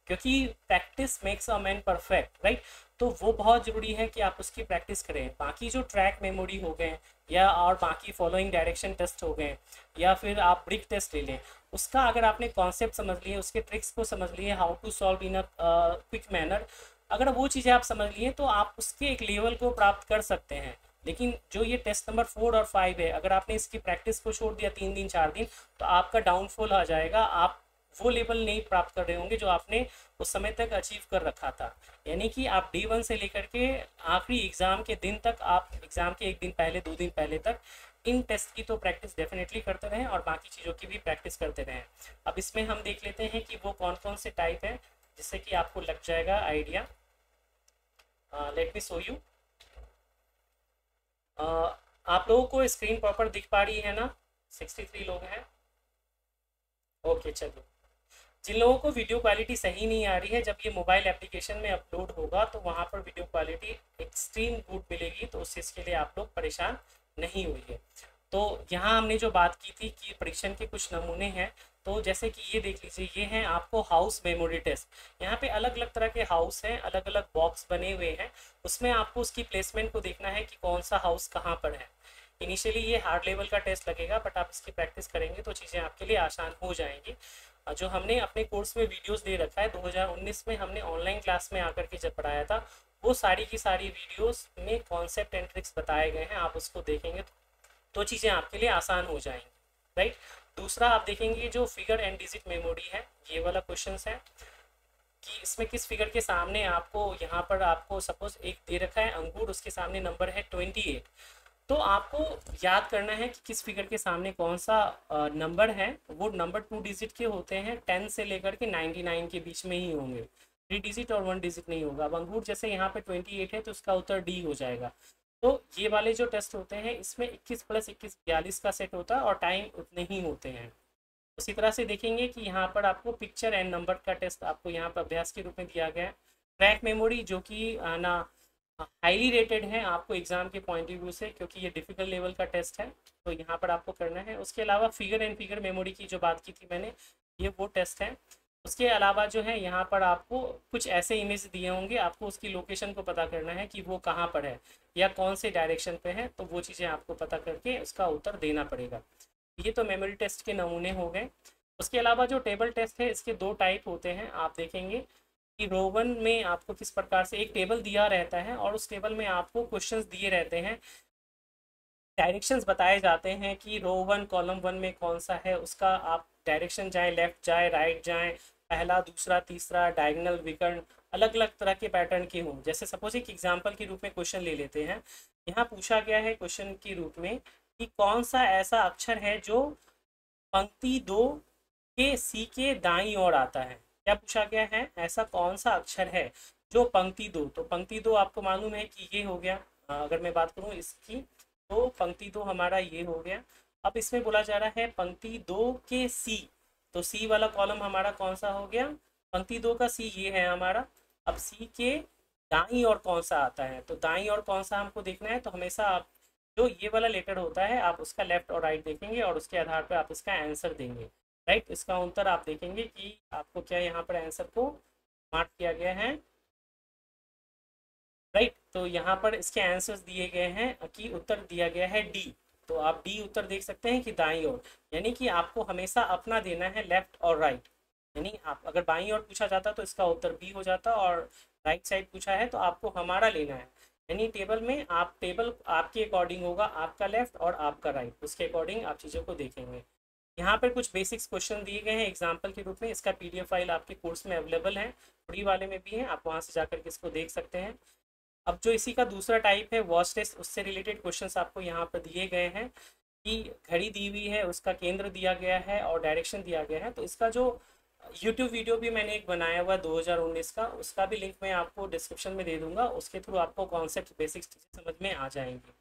क्योंकि practice makes a man perfect, right. तो वो बहुत ज़रूरी है कि आप उसकी प्रैक्टिस करें। बाकी जो ट्रैक मेमोरी हो गए या और बाकी फॉलोइंग डायरेक्शन टेस्ट हो गए, या फिर आप ब्रिक टेस्ट ले लें, उसका अगर आपने कॉन्सेप्ट समझ लिए, उसके ट्रिक्स को समझ लिए, how to solve in a quick manner, अगर वो चीज़ें आप समझ लिए तो आप उसके एक लेवल को प्राप्त कर सकते हैं। लेकिन जो ये टेस्ट नंबर 4 और 5 है, अगर आपने इसकी प्रैक्टिस को छोड़ दिया 3 दिन 4 दिन, तो आपका डाउनफॉल आ जाएगा। आप वो लेवल नहीं प्राप्त कर रहे होंगे जो आपने उस समय तक अचीव कर रखा था। यानी कि आप D1 से लेकर के आखिरी एग्ज़ाम के दिन तक, आप एग्ज़ाम के एक दिन पहले 2 दिन पहले तक इन टेस्ट की तो प्रैक्टिस डेफिनेटली करते रहें, और बाकी चीज़ों की भी प्रैक्टिस करते रहें। अब इसमें हम देख लेते हैं कि वो कौन कौन से टाइप हैं, जिससे कि आपको लग जाएगा idea. Let me show you. आप लोगों को स्क्रीन प्रॉपर दिख पा रही है ना? 63 लोग हैं। ओके चलो। जिन लोगों को वीडियो क्वालिटी सही नहीं आ रही है, जब ये मोबाइल एप्लीकेशन में अपलोड होगा तो वहाँ पर वीडियो क्वालिटी एक्सट्रीम गुड मिलेगी, तो उस चीज़ के लिए आप लोग परेशान नहीं होइए। तो यहाँ हमने जो बात की थी कि परीक्षण के कुछ नमूने हैं, तो जैसे कि ये देख लीजिए, ये हैं आपको हाउस मेमोरी टेस्ट। यहाँ पे अलग अलग तरह के हाउस हैं, अलग अलग बॉक्स बने हुए हैं, उसमें आपको उसकी प्लेसमेंट को देखना है कि कौन सा हाउस कहाँ पर है। इनिशियली ये हार्ड लेवल का टेस्ट लगेगा, बट आप इसकी प्रैक्टिस करेंगे तो चीज़ें आपके लिए आसान हो जाएंगी। जो हमने अपने कोर्स में वीडियोस दे रखा है, 2019 में हमने ऑनलाइन क्लास में आकर के जब पढ़ाया था, वो सारी की सारी वीडियोस में कॉन्सेप्ट एंड ट्रिक्स बताए गए हैं। आप उसको देखेंगे तो चीज़ें आपके लिए आसान हो जाएंगी, राइट। दूसरा आप देखेंगे जो फिगर एंड डिजिट मेमोरी है, ये वाला क्वेश्चन है कि इसमें किस फिगर के सामने आपको, यहाँ पर आपको सपोज एक दे रखा है अंगूर, उसके सामने नंबर है 28, तो आपको याद करना है कि किस फिगर के सामने कौन सा नंबर है। वो नंबर 2 डिजिट के होते हैं, 10 से लेकर के 99 के बीच में ही होंगे, 3 डिजिट और 1 डिजिट नहीं होगा। अब अंगूर जैसे यहाँ पे 28 है तो उसका उत्तर डी हो जाएगा। तो ये वाले जो टेस्ट होते हैं इसमें 21 + 21 42 का सेट होता है, और टाइम उतने ही होते हैं। उसी तरह से देखेंगे कि यहाँ पर आपको पिक्चर एंड नंबर का टेस्ट आपको यहाँ पर अभ्यास के रूप में दिया गया है। ट्रैक मेमोरी जो कि ना हाईली रेटेड है आपको एग्जाम के पॉइंट ऑफ व्यू से, क्योंकि ये डिफिकल्ट लेवल का टेस्ट है, तो यहाँ पर आपको करना है। उसके अलावा फिगर एंड फिगर मेमोरी की जो बात की थी मैंने, ये वो टेस्ट है। उसके अलावा जो है यहाँ पर आपको कुछ ऐसे इमेज दिए होंगे, आपको उसकी लोकेशन को पता करना है कि वो कहाँ पर है या कौन से डायरेक्शन पे है, तो वो चीज़ें आपको पता करके उसका उत्तर देना पड़ेगा। ये तो मेमोरी टेस्ट के नमूने हो गए। उसके अलावा जो टेबल टेस्ट है, इसके 2 टाइप होते हैं। आप देखेंगे कि रो 1 में आपको किस प्रकार से एक टेबल दिया रहता है, और उस टेबल में आपको क्वेश्चंस दिए रहते हैं, डायरेक्शंस बताए जाते हैं कि रो 1 कॉलम 1 में कौन सा है, उसका आप डायरेक्शन जाएँ, लेफ्ट जाए, राइट जाएँ, पहला, दूसरा, तीसरा, डायगोनल, विकर्ण, अलग अलग तरह के पैटर्न के हों। जैसे सपोज एक एग्जाम्पल के रूप में क्वेश्चन ले लेते हैं। यहाँ पूछा गया है क्वेश्चन के रूप में कि कौन सा ऐसा अक्षर है जो पंक्ति 2 के सी के दाईं ओर आता है। क्या पूछा गया है? ऐसा कौन सा अक्षर है जो पंक्ति 2, तो पंक्ति 2 आपको मालूम है कि ये हो गया। अगर मैं बात करूँ इसकी, तो पंक्ति 2 हमारा ये हो गया। अब इसमें बोला जा रहा है पंक्ति 2 के सी, तो सी वाला कॉलम हमारा कौन सा हो गया? पंक्ति 2 का सी ये है हमारा। अब सी के दाईं ओर कौन सा आता है, तो दाईं ओर कौन सा हमको देखना है, तो हमेशा आप जो ये वाला लेटर होता है आप उसका लेफ्ट और राइट देखेंगे, और उसके आधार पर आप इसका आंसर देंगे, राइट। इसका उत्तर आप देखेंगे कि आपको क्या यहाँ पर आंसर को मार्क किया गया है, राइट। तो यहाँ पर इसके आंसर्स दिए गए हैं कि उत्तर दिया गया है डी, तो आप डी उत्तर देख सकते हैं कि दाईं ओर, यानी कि आपको हमेशा अपना देना है लेफ्ट और राइट। यानी आप अगर बाईं ओर पूछा जाता तो इसका उत्तर बी हो जाता, और राइट साइड पूछा है तो आपको हमारा लेना है, यानी टेबल में आप टेबल आपके अकॉर्डिंग होगा, आपका लेफ्ट और आपका राइट, उसके अकॉर्डिंग आप चीज़ों को देखेंगे। यहाँ पर कुछ बेसिक्स क्वेश्चन दिए गए हैं एग्जाम्पल के रूप में। इसका पीडीएफ फाइल आपके कोर्स में अवेलेबल है, फ्री वाले में भी है, आप वहाँ से जाकर के इसको देख सकते हैं। अब जो इसी का दूसरा टाइप है वॉच टेस्ट, उससे रिलेटेड क्वेश्चंस आपको यहाँ पर दिए गए हैं कि घड़ी दी हुई है, उसका केंद्र दिया गया है और डायरेक्शन दिया गया है। तो इसका जो यूट्यूब वीडियो भी मैंने एक बनाया हुआ है 2019 का, उसका भी लिंक मैं आपको डिस्क्रिप्शन में दे दूंगा, उसके थ्रू आपको कॉन्सेप्ट बेसिक्स समझ में आ जाएंगे।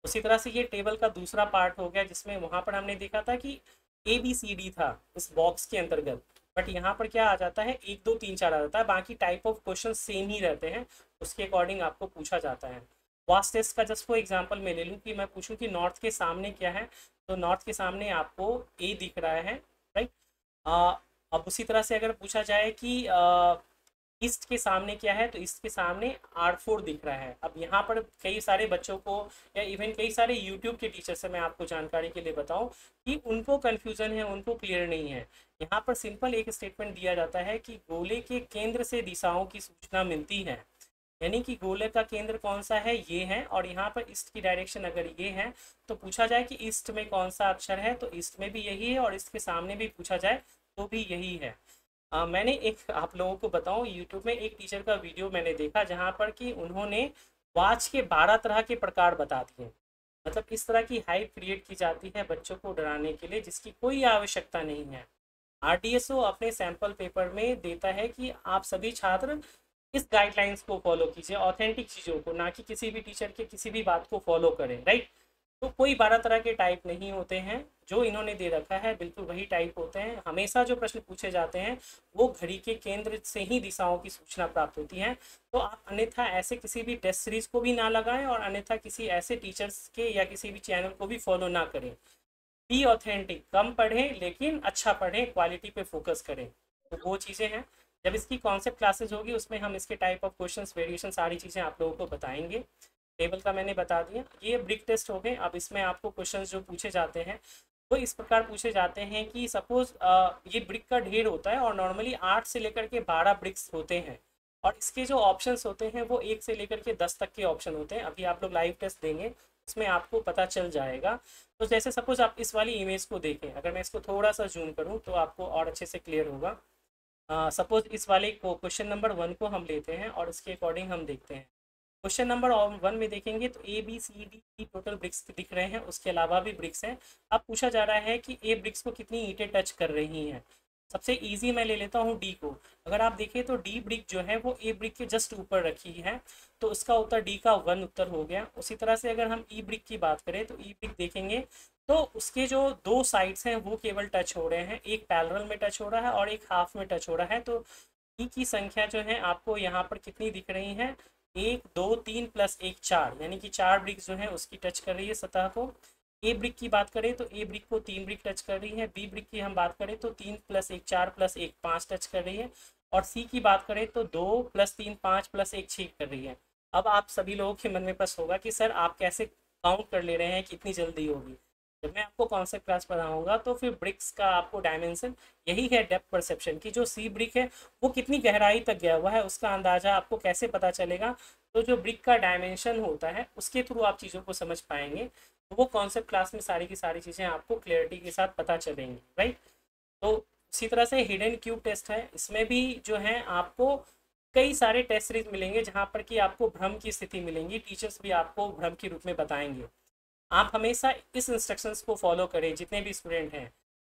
उसी तरह से ये टेबल का दूसरा पार्ट हो गया, जिसमें वहाँ पर हमने देखा था कि ए बी सी डी था इस बॉक्स के अंतर्गत, बट यहाँ पर क्या आ जाता है 1 2 3 4 आ जाता है, बाकी टाइप ऑफ क्वेश्चन सेम ही रहते हैं, उसके अकॉर्डिंग आपको पूछा जाता है। वास्ट टेस्ट का जस्ट फॉर एग्जांपल मैं ले लूँ कि मैं पूछूं कि नॉर्थ के सामने क्या है, तो नॉर्थ के सामने आपको ए दिख रहा है, राइट। अब उसी तरह से अगर पूछा जाए कि ईस्ट के सामने क्या है, तो ईस्ट के सामने R4 दिख रहा है। अब यहाँ पर कई सारे बच्चों को या इवन कई सारे यूट्यूब के टीचर से मैं आपको जानकारी के लिए बताऊं कि उनको कन्फ्यूज़न है, उनको क्लियर नहीं है। यहाँ पर सिंपल एक स्टेटमेंट दिया जाता है कि गोले के केंद्र से दिशाओं की सूचना मिलती है, यानी कि गोले का केंद्र कौन सा है, ये है, और यहाँ पर ईस्ट की डायरेक्शन अगर ये है तो पूछा जाए कि ईस्ट में कौन सा अक्षर है, तो ईस्ट में भी यही है, और इसके सामने भी पूछा जाए तो भी यही है। मैंने एक आप लोगों को बताऊं, यूट्यूब में एक टीचर का वीडियो मैंने देखा जहां पर कि उन्होंने वॉच के 12 तरह के प्रकार बता दिए। मतलब इस तरह की हाइप क्रिएट की जाती है बच्चों को डराने के लिए, जिसकी कोई आवश्यकता नहीं है। आरडीएसओ अपने सैंपल पेपर में देता है कि आप सभी छात्र इस गाइडलाइंस को फॉलो कीजिए, ऑथेंटिक चीज़ों को, ना कि किसी भी टीचर के किसी भी बात को फॉलो करें, राइट। तो कोई 12 तरह के टाइप नहीं होते हैं, जो इन्होंने दे रखा है बिल्कुल वही टाइप होते हैं। हमेशा जो प्रश्न पूछे जाते हैं वो घड़ी के केंद्र से ही दिशाओं की सूचना प्राप्त होती है। तो आप अन्यथा ऐसे किसी भी टेस्ट सीरीज को भी ना लगाएं, और अन्यथा किसी ऐसे टीचर्स के या किसी भी चैनल को भी फॉलो ना करें। बी ऑथेंटिक, कम पढ़ें लेकिन अच्छा पढ़ें, क्वालिटी पे फोकस करें। तो वो चीज़ें हैं। जब इसकी कॉन्सेप्ट क्लासेस होगी उसमें हम इसके टाइप ऑफ क्वेश्चंस, वेरिएशन, सारी चीज़ें आप लोगों को बताएंगे। टेबल का मैंने बता दिया। ये ब्रिक टेस्ट हो गए। अब इसमें आपको क्वेश्चंस जो पूछे जाते हैं वो इस प्रकार पूछे जाते हैं कि सपोज ये ब्रिक का ढेर होता है और नॉर्मली 8 से लेकर के 12 ब्रिक्स होते हैं, और इसके जो ऑप्शंस होते हैं वो 1 से लेकर के 10 तक के ऑप्शन होते हैं। अभी आप लोग लाइव टेस्ट देंगे उसमें आपको पता चल जाएगा। तो जैसे सपोज आप इस वाली इमेज को देखें, अगर मैं इसको थोड़ा सा जूम करूँ तो आपको और अच्छे से क्लियर होगा। सपोज इस वाले को क्वेश्चन नंबर 1 को हम लेते हैं और इसके अकॉर्डिंग हम देखते हैं। क्वेश्चन नंबर 1 में देखेंगे तो ए बी सी डी की टोटल ब्रिक्स दिख रहे हैं, उसके अलावा भी ब्रिक्स हैं। अब पूछा जा रहा है कि ए ब्रिक्स को कितनी ईंटें टच कर रही हैं। सबसे इजी मैं ले लेता हूँ डी को। अगर आप देखें तो डी ब्रिक जो है वो ए ब्रिक के जस्ट ऊपर रखी है, तो उसका उत्तर डी का 1 उत्तर हो गया। उसी तरह से अगर हम ई ब्रिक की बात करें तो ई ब्रिक देखेंगे तो उसके जो 2 साइड्स हैं वो केवल टच हो रहे हैं, एक पैरेलल में टच हो रहा है और एक हाफ में टच हो रहा है। तो ई की संख्या जो है आपको यहाँ पर कितनी दिख रही है, 1 2 3 प्लस 1 4, यानी कि 4 ब्रिक्स जो है उसकी टच कर रही है सतह को। ए ब्रिक की बात करें तो ए ब्रिक को 3 ब्रिक टच कर रही है। बी ब्रिक की हम बात करें तो 3 प्लस 1 4 प्लस 1 5 टच कर रही है। और सी की बात करें तो 2 प्लस 3 5 प्लस 1 6 कर रही है। अब आप सभी लोगों के मन में प्रश्न होगा कि सर आप कैसे काउंट कर ले रहे हैं, कितनी जल्दी होगी। जब मैं आपको कॉन्सेप्ट क्लास पढ़ाऊंगा तो फिर ब्रिक्स का आपको डायमेंशन, यही है डेप्थ परसेप्शन की। जो सी ब्रिक है वो कितनी गहराई तक गया हुआ है उसका अंदाज़ा आपको कैसे पता चलेगा। तो जो ब्रिक का डायमेंशन होता है उसके थ्रू आप चीज़ों को समझ पाएंगे। तो वो कॉन्सेप्ट क्लास में सारी की सारी चीज़ें आपको क्लियरिटी के साथ पता चलेंगी, राइट। तो उसी तरह से हिडन क्यूब टेस्ट है, इसमें भी जो है आपको कई सारे टेस्ट सीरीज मिलेंगे जहाँ पर कि आपको भ्रम की स्थिति मिलेंगी, टीचर्स भी आपको भ्रम के रूप में बताएंगे। आप हमेशा इस इंस्ट्रक्शंस को फॉलो करें जितने भी स्टूडेंट हैं,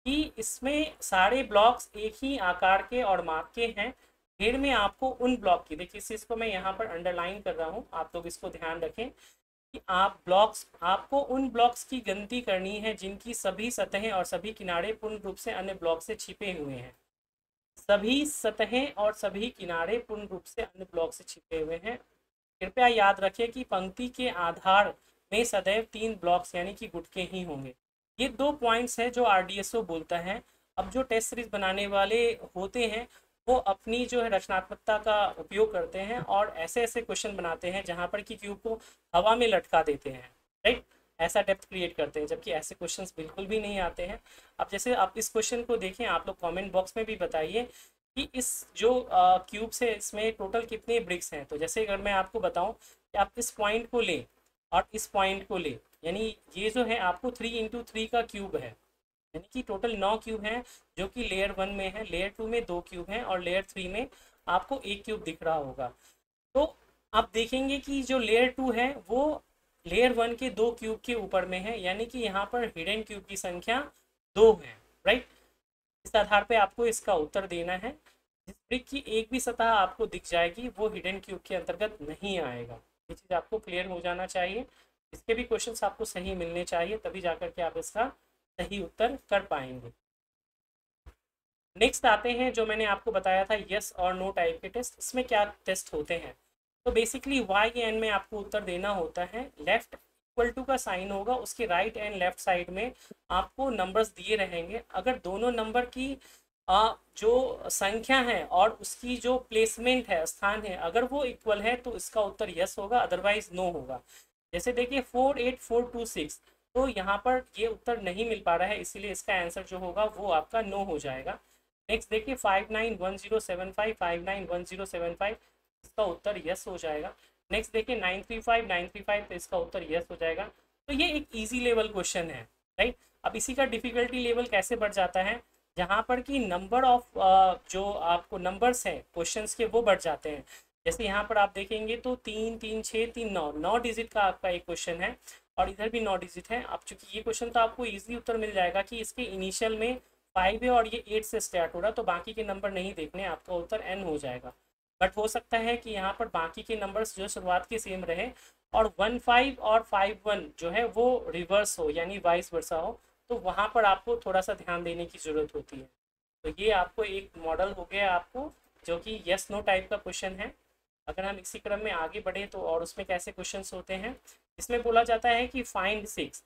कि इसमें सारे ब्लॉक्स एक ही आकार के और माप के हैं। ढेर में आपको उन ब्लॉक की, देखिए इस चीज़ को मैं यहाँ पर अंडरलाइन कर रहा हूँ, आप लोग इसको ध्यान रखें कि आपको उन ब्लॉक्स की गिनती करनी है जिनकी सभी सतहें और सभी किनारे पूर्ण रूप से अन्य ब्लॉक से छिपे हुए हैं। सभी सतहें और सभी किनारे पूर्ण रूप से अन्य ब्लॉक से छिपे हुए हैं। कृपया याद रखें कि पंक्ति के आधार में सदैव 3 ब्लॉक्स यानी कि गुटके ही होंगे। ये 2 पॉइंट्स हैं जो आरडीएसओ बोलता है। अब जो टेस्ट सीरीज बनाने वाले होते हैं वो अपनी जो है रचनात्मकता का उपयोग करते हैं और ऐसे ऐसे क्वेश्चन बनाते हैं जहाँ पर कि क्यूब को हवा में लटका देते हैं, राइट। ऐसा डेप्थ क्रिएट करते हैं, जबकि ऐसे क्वेश्चंस बिल्कुल भी नहीं आते हैं। अब जैसे आप इस क्वेश्चन को देखें, आप लोग कमेंट बॉक्स में भी बताइए कि इस जो क्यूब से इसमें टोटल कितने ब्रिक्स हैं। तो जैसे अगर मैं आपको बताऊं कि आप इस पॉइंट को लें और इस पॉइंट को लें, यानी ये जो है आपको 3 × 3 का क्यूब है, यानी कि टोटल 9 क्यूब हैं जो कि लेयर 1 में है, लेयर 2 में 2 क्यूब हैं और लेयर 3 में आपको 1 क्यूब दिख रहा होगा। तो आप देखेंगे कि जो लेयर 2 है वो लेयर 1 के 2 क्यूब के ऊपर में है, यानी कि यहाँ पर हिडन क्यूब की संख्या 2 है, राइट। इस आधार पे आपको इसका उत्तर देना है। जिस ब्रिक की एक भी सतह आपको दिख जाएगी वो हिडन क्यूब के अंतर्गत नहीं आएगा। ये चीज़ आपको क्लियर हो जाना चाहिए। इसके भी क्वेश्चंस आपको सही मिलने चाहिए, तभी जाकर के आप इसका सही उत्तर कर पाएंगे। नेक्स्ट आते हैं जो मैंने आपको बताया था यस और नो टाइप के टेस्ट। इसमें क्या टेस्ट होते हैं, तो बेसिकली वाई एन में आपको उत्तर देना होता है। लेफ्ट इक्वल टू का साइन होगा, उसके राइट एंड लेफ्ट साइड में आपको नंबर्स दिए रहेंगे। अगर दोनों नंबर की जो संख्या है और उसकी जो प्लेसमेंट है, स्थान है, अगर वो इक्वल है तो इसका उत्तर यस होगा, अदरवाइज नो होगा। जैसे देखिए 48426, तो यहाँ पर ये उत्तर नहीं मिल पा रहा है, इसीलिए इसका आंसर जो होगा वो आपका नो हो जाएगा। नेक्स्ट देखिए 591075, 591075, इसका उत्तर यस हो जाएगा। नेक्स्ट देखिए 935935, तो इसका उत्तर यस हो जाएगा। तो ये एक इजी लेवल क्वेश्चन है, राइट। अब इसी का डिफिकल्टी लेवल कैसे बढ़ जाता है, जहाँ पर कि नंबर ऑफ जो आपको नंबर्स हैं क्वेश्चंस के वो बढ़ जाते हैं। जैसे यहाँ पर आप देखेंगे तो 3 3 6 3 9, 9 डिजिट का आपका एक क्वेश्चन है और इधर भी 9 डिजिट है। अब चूंकि ये क्वेश्चन तो आपको इजीली उत्तर मिल जाएगा कि इसके इनिशियल में 5 है और ये 8 से स्टार्ट हो रहा है, तो बाकी के नंबर नहीं देखने, आपका उत्तर n हो जाएगा। बट हो सकता है कि यहाँ पर बाकी के नंबर्स जो शुरुआत के सेम रहे और 1 5 और 5 1 जो है वो रिवर्स हो, यानी वाइस वर्सा हो, तो वहाँ पर आपको थोड़ा सा ध्यान देने की ज़रूरत होती है। तो ये आपको एक मॉडल हो गया आपको, जो कि यस नो टाइप का क्वेश्चन है। अगर हम इसी क्रम में आगे बढ़े तो और उसमें कैसे क्वेश्चंस होते हैं, इसमें बोला जाता है कि फाइंड 6,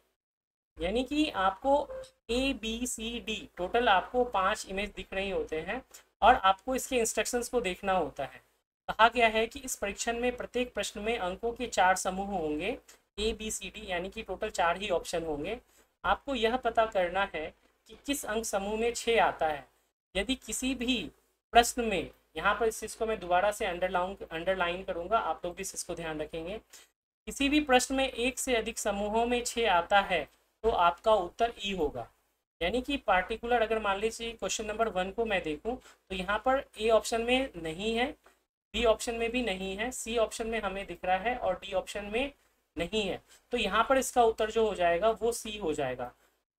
यानी कि आपको ABCD टोटल आपको 5 इमेज दिख रही होते हैं और आपको इसके इंस्ट्रक्शंस को देखना होता है। कहा गया है कि इस परीक्षण में प्रत्येक प्रश्न में अंकों के 4 समूह होंगे, ABCD, यानी कि टोटल 4 ही ऑप्शन होंगे। आपको यह पता करना है कि किस अंक समूह में 6 आता है। यदि किसी भी प्रश्न में, यहाँ पर इस चीज़ को मैं दोबारा से अंडरलाइन करूँगा, आप लोग भी इस चीज़ को ध्यान रखेंगे, किसी भी प्रश्न में एक से अधिक समूहों में 6 आता है तो आपका उत्तर ई होगा। यानी कि पार्टिकुलर अगर मान लीजिए क्वेश्चन नंबर 1 को मैं देखूं तो यहाँ पर ए ऑप्शन में नहीं है, बी ऑप्शन में भी नहीं है, सी ऑप्शन में हमें दिख रहा है और डी ऑप्शन में नहीं है, तो यहाँ पर इसका उत्तर जो हो जाएगा वो सी हो जाएगा।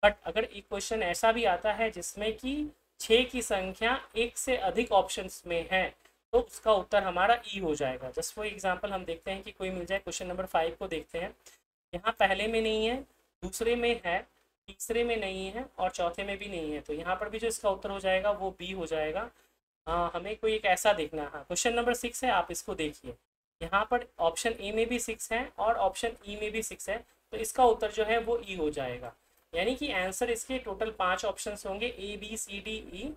बट अगर एक क्वेश्चन ऐसा भी आता है जिसमें कि 6 की संख्या एक से अधिक ऑप्शंस में है तो उसका उत्तर हमारा ई हो जाएगा। जस्ट फॉर एग्जांपल हम देखते हैं कि कोई मिल जाए। क्वेश्चन नंबर 5 को देखते हैं, यहाँ पहले में नहीं है, दूसरे में है, तीसरे में नहीं है और चौथे में भी नहीं है, तो यहाँ पर भी जो इसका उत्तर हो जाएगा वो बी हो जाएगा। हमें कोई एक ऐसा देखना है। क्वेश्चन नंबर 6 है, आप इसको देखिए, यहाँ पर ऑप्शन ए में भी 6 है और ऑप्शन ई में भी 6 है, तो इसका उत्तर जो है वो ई हो जाएगा। यानी कि आंसर इसके टोटल 5 ऑप्शन होंगे, ABCDE,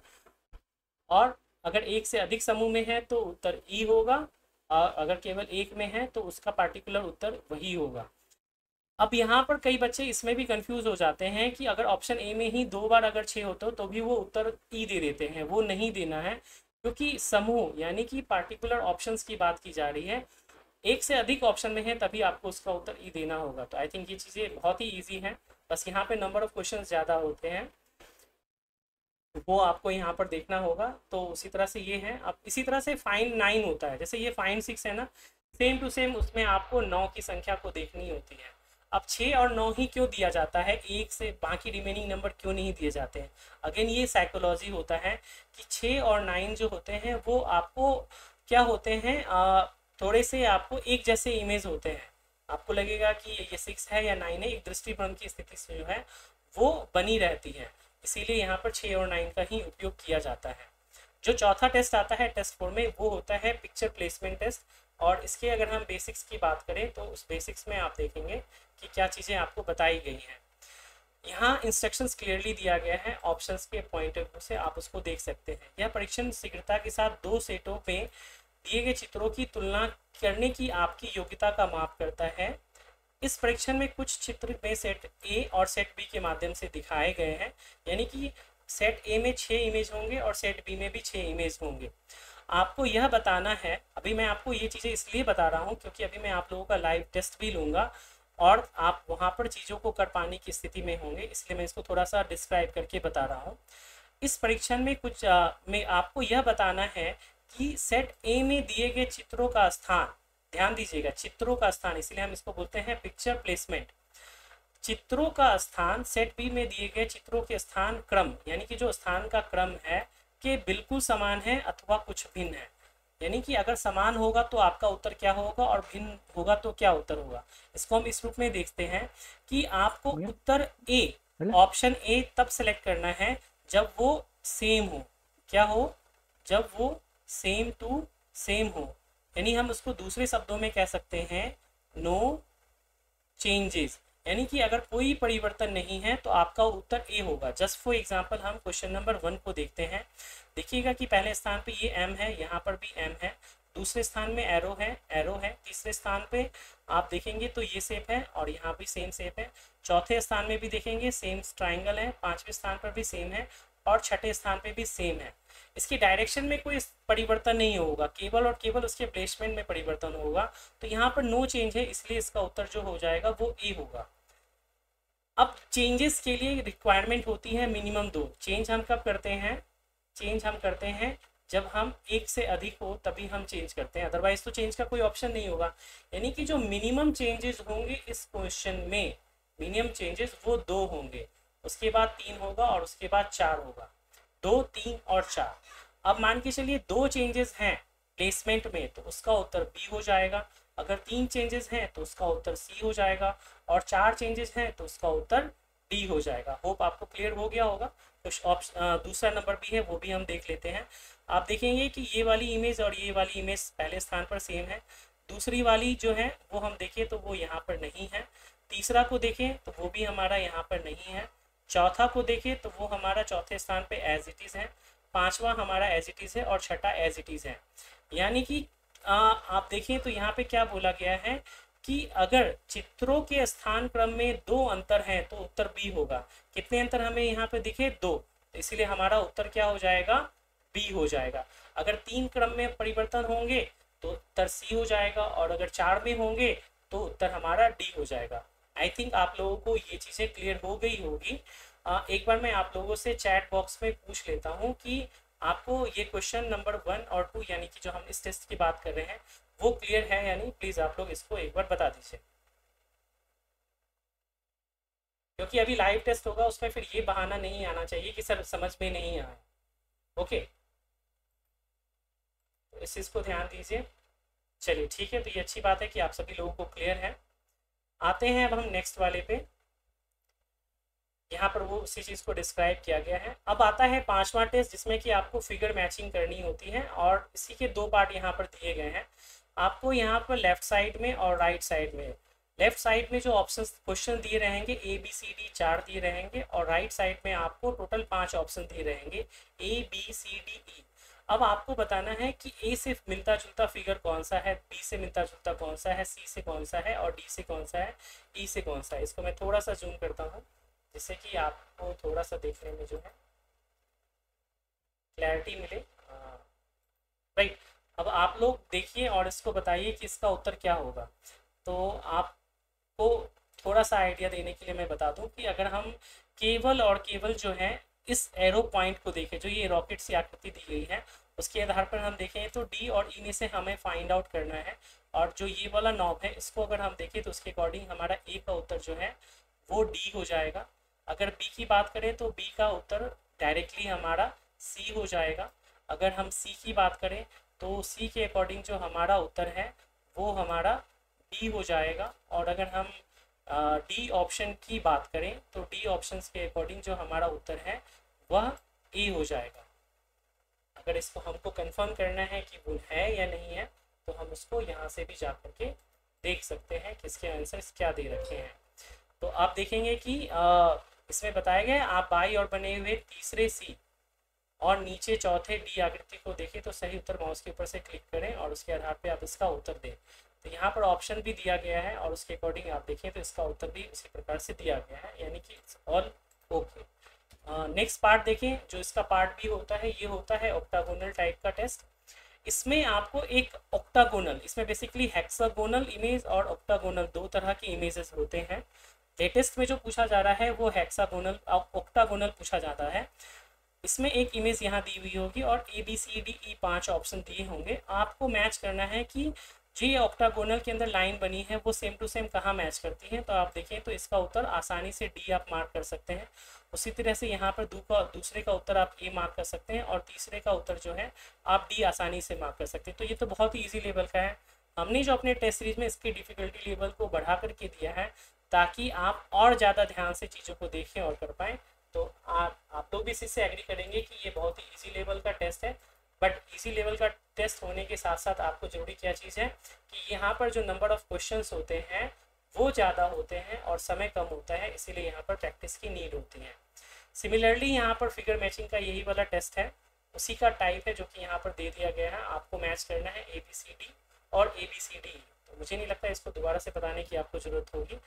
और अगर एक से अधिक समूह में है तो उत्तर ई होगा, और अगर केवल एक में है तो उसका पार्टिकुलर उत्तर वही होगा। अब यहाँ पर कई बच्चे इसमें भी कंफ्यूज हो जाते हैं कि अगर ऑप्शन ए में ही 2 बार अगर 6 होता तो भी वो उत्तर ई दे देते हैं, वो नहीं देना है, क्योंकि समूह यानी कि पार्टिकुलर ऑप्शंस की बात की जा रही है। एक से अधिक ऑप्शन में है तभी आपको उसका उत्तर ई देना होगा। तो आई थिंक ये चीज़ें बहुत ही ईजी हैं, बस यहाँ पे नंबर ऑफ क्वेश्चन ज़्यादा होते हैं, वो आपको यहाँ पर देखना होगा। तो उसी तरह से ये है। अब इसी तरह से फाइंड 9 होता है, जैसे ये फाइंड 6 है ना, सेम टू सेम उसमें आपको 9 की संख्या को देखनी होती है। अब 6 और 9 ही क्यों दिया जाता है, एक से बाकी रिमेनिंग नंबर क्यों नहीं दिए जाते हैं? अगेन ये साइकोलॉजी होता है कि 6 और 9 जो होते हैं वो आपको क्या होते हैं, थोड़े से आपको एक जैसे इमेज होते हैं। आपको लगेगा कि ये 6 है या 9 है, एक दृष्टिभ्रम की स्थिति से जो है वो बनी रहती है, इसीलिए यहाँ पर 6 और 9 का ही उपयोग किया जाता है। जो चौथा टेस्ट आता है टेस्ट 4 में, वो होता है पिक्चर प्लेसमेंट टेस्ट, और इसके अगर हम बेसिक्स की बात करें तो उस बेसिक्स में आप देखेंगे कि क्या चीज़ें आपको बताई गई हैं। यहाँ इंस्ट्रक्शंस क्लियरली दिया गया है, ऑप्शंस के पॉइंट ऑफ व्यू से आप उसको देख सकते हैं। यह परीक्षण शीघ्रता के साथ 2 सेटों में दिए गए चित्रों की तुलना करने की आपकी योग्यता का माप करता है। इस परीक्षण में कुछ चित्र में सेट ए और सेट बी के माध्यम से दिखाए गए हैं, यानी कि सेट ए में 6 इमेज होंगे और सेट बी में भी 6 इमेज होंगे। आपको यह बताना है, अभी मैं आपको ये चीज़ें इसलिए बता रहा हूँ क्योंकि अभी मैं आप लोगों का लाइव टेस्ट भी लूँगा और आप वहाँ पर चीज़ों को कर पाने की स्थिति में होंगे, इसलिए मैं इसको थोड़ा सा डिस्क्राइब करके बता रहा हूँ। इस परीक्षण में में आपको यह बताना है कि सेट ए में दिए गए चित्रों का स्थान, ध्यान दीजिएगा चित्रों का स्थान, इसलिए हम इसको बोलते हैं पिक्चर प्लेसमेंट। चित्रों का स्थान सेट बी में दिए गए चित्रों के स्थान क्रम, यानी कि जो स्थान का क्रम है के बिल्कुल समान है अथवा कुछ भिन्न है। यानी कि अगर समान होगा तो आपका उत्तर क्या होगा और भिन्न होगा तो क्या उत्तर होगा। इसको हम इस रूप में देखते हैं कि आपको उत्तर ए, ऑप्शन ए तब सेलेक्ट करना है जब वो सेम हो। क्या हो? जब वो सेम टू सेम हो, यानी हम उसको दूसरे शब्दों में कह सकते हैं नो चेंजेस, यानी कि अगर कोई परिवर्तन नहीं है तो आपका उत्तर ए होगा। जस्ट फॉर एग्जांपल हम क्वेश्चन नंबर 1 को देखते हैं। देखिएगा कि पहले स्थान पे ये एम है, यहाँ पर भी एम है, दूसरे स्थान में एरो है, तीसरे स्थान पे आप देखेंगे तो ये शेप है और यहाँ भी सेम शेप है, चौथे स्थान में भी देखेंगे सेम ट्राइंगल है, पांचवें स्थान पर भी सेम है और छठे स्थान पे भी सेम है। इसकी डायरेक्शन में कोई परिवर्तन नहीं होगा, केवल और केवल उसके प्लेसमेंट में परिवर्तन होगा। तो यहाँ पर नो चेंज है, इसलिए इसका उत्तर जो हो जाएगा वो ए होगा। अब चेंजेस के लिए रिक्वायरमेंट होती है मिनिमम 2। चेंज हम कब करते हैं? चेंज हम करते हैं जब हम एक से अधिक हो तभी हम चेंज करते हैं, अदरवाइज तो चेंज का कोई ऑप्शन नहीं होगा। यानी कि जो मिनिमम चेंजेस होंगे इस क्वेश्चन में, मिनिमम चेंजेस वो 2 होंगे, उसके बाद 3 होगा और उसके बाद 4 होगा। 2, 3 और 4। अब मान के चलिए 2 चेंजेस हैं प्लेसमेंट में तो उसका उत्तर बी हो जाएगा, अगर 3 चेंजेस हैं तो उसका उत्तर सी हो जाएगा और 4 चेंजेस हैं तो उसका उत्तर डी हो जाएगा। होप आपको क्लियर हो गया होगा। कुछ ऑप्शन दूसरा नंबर भी है वो भी हम देख लेते हैं। आप देखेंगे कि ये वाली इमेज और ये वाली इमेज पहले स्थान पर सेम है, दूसरी वाली जो है वो हम देखें तो वो यहाँ पर नहीं है, तीसरा को देखें तो वो भी हमारा यहाँ पर नहीं है, चौथा को देखें तो वो हमारा चौथे स्थान पे एज इट इज़ है, पांचवा हमारा एज इट इज़ है और छठा एज इट इज़ है। यानी कि आप देखें तो यहाँ पे क्या बोला गया है कि अगर चित्रों के स्थान क्रम में 2 अंतर हैं तो उत्तर बी होगा। कितने अंतर हमें यहाँ पे दिखे? 2, तो इसलिए हमारा उत्तर क्या हो जाएगा? बी हो जाएगा। अगर 3 क्रम में परिवर्तन होंगे तो उत्तर सी हो जाएगा और अगर 4 में होंगे तो उत्तर हमारा डी हो जाएगा। आई थिंक आप लोगों को ये चीज़ें क्लियर हो गई होगी। एक बार मैं आप लोगों से चैट बॉक्स में पूछ लेता हूँ कि आपको ये क्वेश्चन नंबर 1 और 2 यानी कि जो हम इस टेस्ट की बात कर रहे हैं वो क्लियर है या नहीं, प्लीज आप लोग इसको एक बार बता दीजिए, क्योंकि अभी लाइव टेस्ट होगा उसमें फिर ये बहाना नहीं आना चाहिए कि सर समझ में नहीं आया। ओके, तो इस चीज़ को ध्यान दीजिए। चलिए ठीक है, तो ये अच्छी बात है कि आप सभी लोगों को क्लियर है। आते हैं अब हम नेक्स्ट वाले पे। यहाँ पर वो उसी चीज़ को डिस्क्राइब किया गया है। अब आता है 5वां टेस्ट जिसमें कि आपको फिगर मैचिंग करनी होती है और इसी के 2 पार्ट यहाँ पर दिए गए हैं। आपको यहाँ पर लेफ्ट साइड में और राइट साइड में, लेफ्ट साइड में जो ऑप्शन क्वेश्चन दिए रहेंगे ए बी सी डी 4 दिए रहेंगे और राइट साइड में आपको टोटल 5 ऑप्शन दिए रहेंगे A B C D E. अब आपको बताना है कि ए से मिलता जुलता फिगर कौन सा है, बी से मिलता जुलता कौन सा है, सी से कौन सा है और डी से कौन सा है, ई से कौन सा है। इसको मैं थोड़ा सा जूम करता हूँ जिससे कि आपको थोड़ा सा देखने में जो है क्लैरिटी मिले। राइट, अब आप लोग देखिए और इसको बताइए कि इसका उत्तर क्या होगा। तो आपको थोड़ा सा आइडिया देने के लिए मैं बता दूं कि अगर हम केवल और केवल जो है इस एरो पॉइंट को देखें, जो ये रॉकेट सी आकृति दी गई है उसके आधार पर हम देखें तो डी और ई में से हमें फाइंड आउट करना है। और जो ये वाला नॉब है इसको अगर हम देखें तो उसके अकॉर्डिंग हमारा ए का उत्तर जो है वो डी हो जाएगा। अगर बी की बात करें तो बी का उत्तर डायरेक्टली हमारा सी हो जाएगा। अगर हम सी की बात करें तो सी के अकॉर्डिंग जो हमारा उत्तर है वो हमारा डी हो जाएगा। और अगर हम डी ऑप्शन की बात करें तो डी ऑप्शन के अकॉर्डिंग जो हमारा उत्तर है वह ए हो जाएगा। अगर इसको हमको कंफर्म करना है कि वो है या नहीं है तो हम उसको यहाँ से भी जा करके देख सकते हैं कि इसके आंसर्स क्या दे रखे हैं। तो आप देखेंगे कि इसमें बताया गया आप बाई और बने हुए तीसरे सी और नीचे चौथे डी आकृति को देखें तो सही उत्तर माउस के ऊपर से क्लिक करें और उसके आधार पे आप इसका उत्तर दें। तो यहाँ पर ऑप्शन भी दिया गया है और उसके अकॉर्डिंग आप देखें तो इसका उत्तर भी उसी प्रकार से दिया गया है, यानी कि ऑल ओके। नेक्स्ट पार्ट देखें, जो इसका पार्ट भी होता है ये होता है ऑक्टागोनल टाइप का टेस्ट। इसमें आपको एक ऑक्टागोनल, इसमें बेसिकली हेक्सागोनल इमेज और ऑक्टागोनल दो तरह के इमेजेस होते हैं। लेटेस्ट में जो पूछा जा रहा है वो हेक्सागोनल ऑक्टागोनल पूछा जाता है। इसमें एक इमेज यहाँ दी हुई होगी और ABCDE 5 ऑप्शन दिए होंगे। आपको मैच करना है कि जो ये ऑक्टागोनल के अंदर लाइन बनी है वो सेम टू सेम कहाँ मैच करती है। तो आप देखें तो इसका उत्तर आसानी से D आप मार्क कर सकते हैं। उसी तरह से यहाँ पर दूसरे का उत्तर आप A मार्क कर सकते हैं और तीसरे का उत्तर जो है आप D आसानी से मार्क कर सकते हैं। तो ये तो बहुत ही ईजी लेवल का है। हमने जो अपने टेस्ट सीरीज में इसकी डिफिकल्टी लेवल को बढ़ा करके दिया है ताकि आप और ज़्यादा ध्यान से चीज़ों को देखें और कर पाएँ। तो आप लोग भी इसी से एग्री करेंगे कि ये बहुत ही इजी लेवल का टेस्ट है। बट इसी लेवल का टेस्ट होने के साथ साथ आपको जरूरी क्या चीज़ है कि यहाँ पर जो नंबर ऑफ क्वेश्चंस होते हैं वो ज़्यादा होते हैं और समय कम होता है, इसीलिए यहाँ पर प्रैक्टिस की नीड होती है। सिमिलरली यहाँ पर फिगर मैचिंग का यही वाला टेस्ट है, उसी का टाइप है जो कि यहाँ पर दे दिया गया है। आपको मैच करना है ABCD और ABCD। तो मुझे नहीं लगता इसको दोबारा से बताने की आपको ज़रूरत होगी।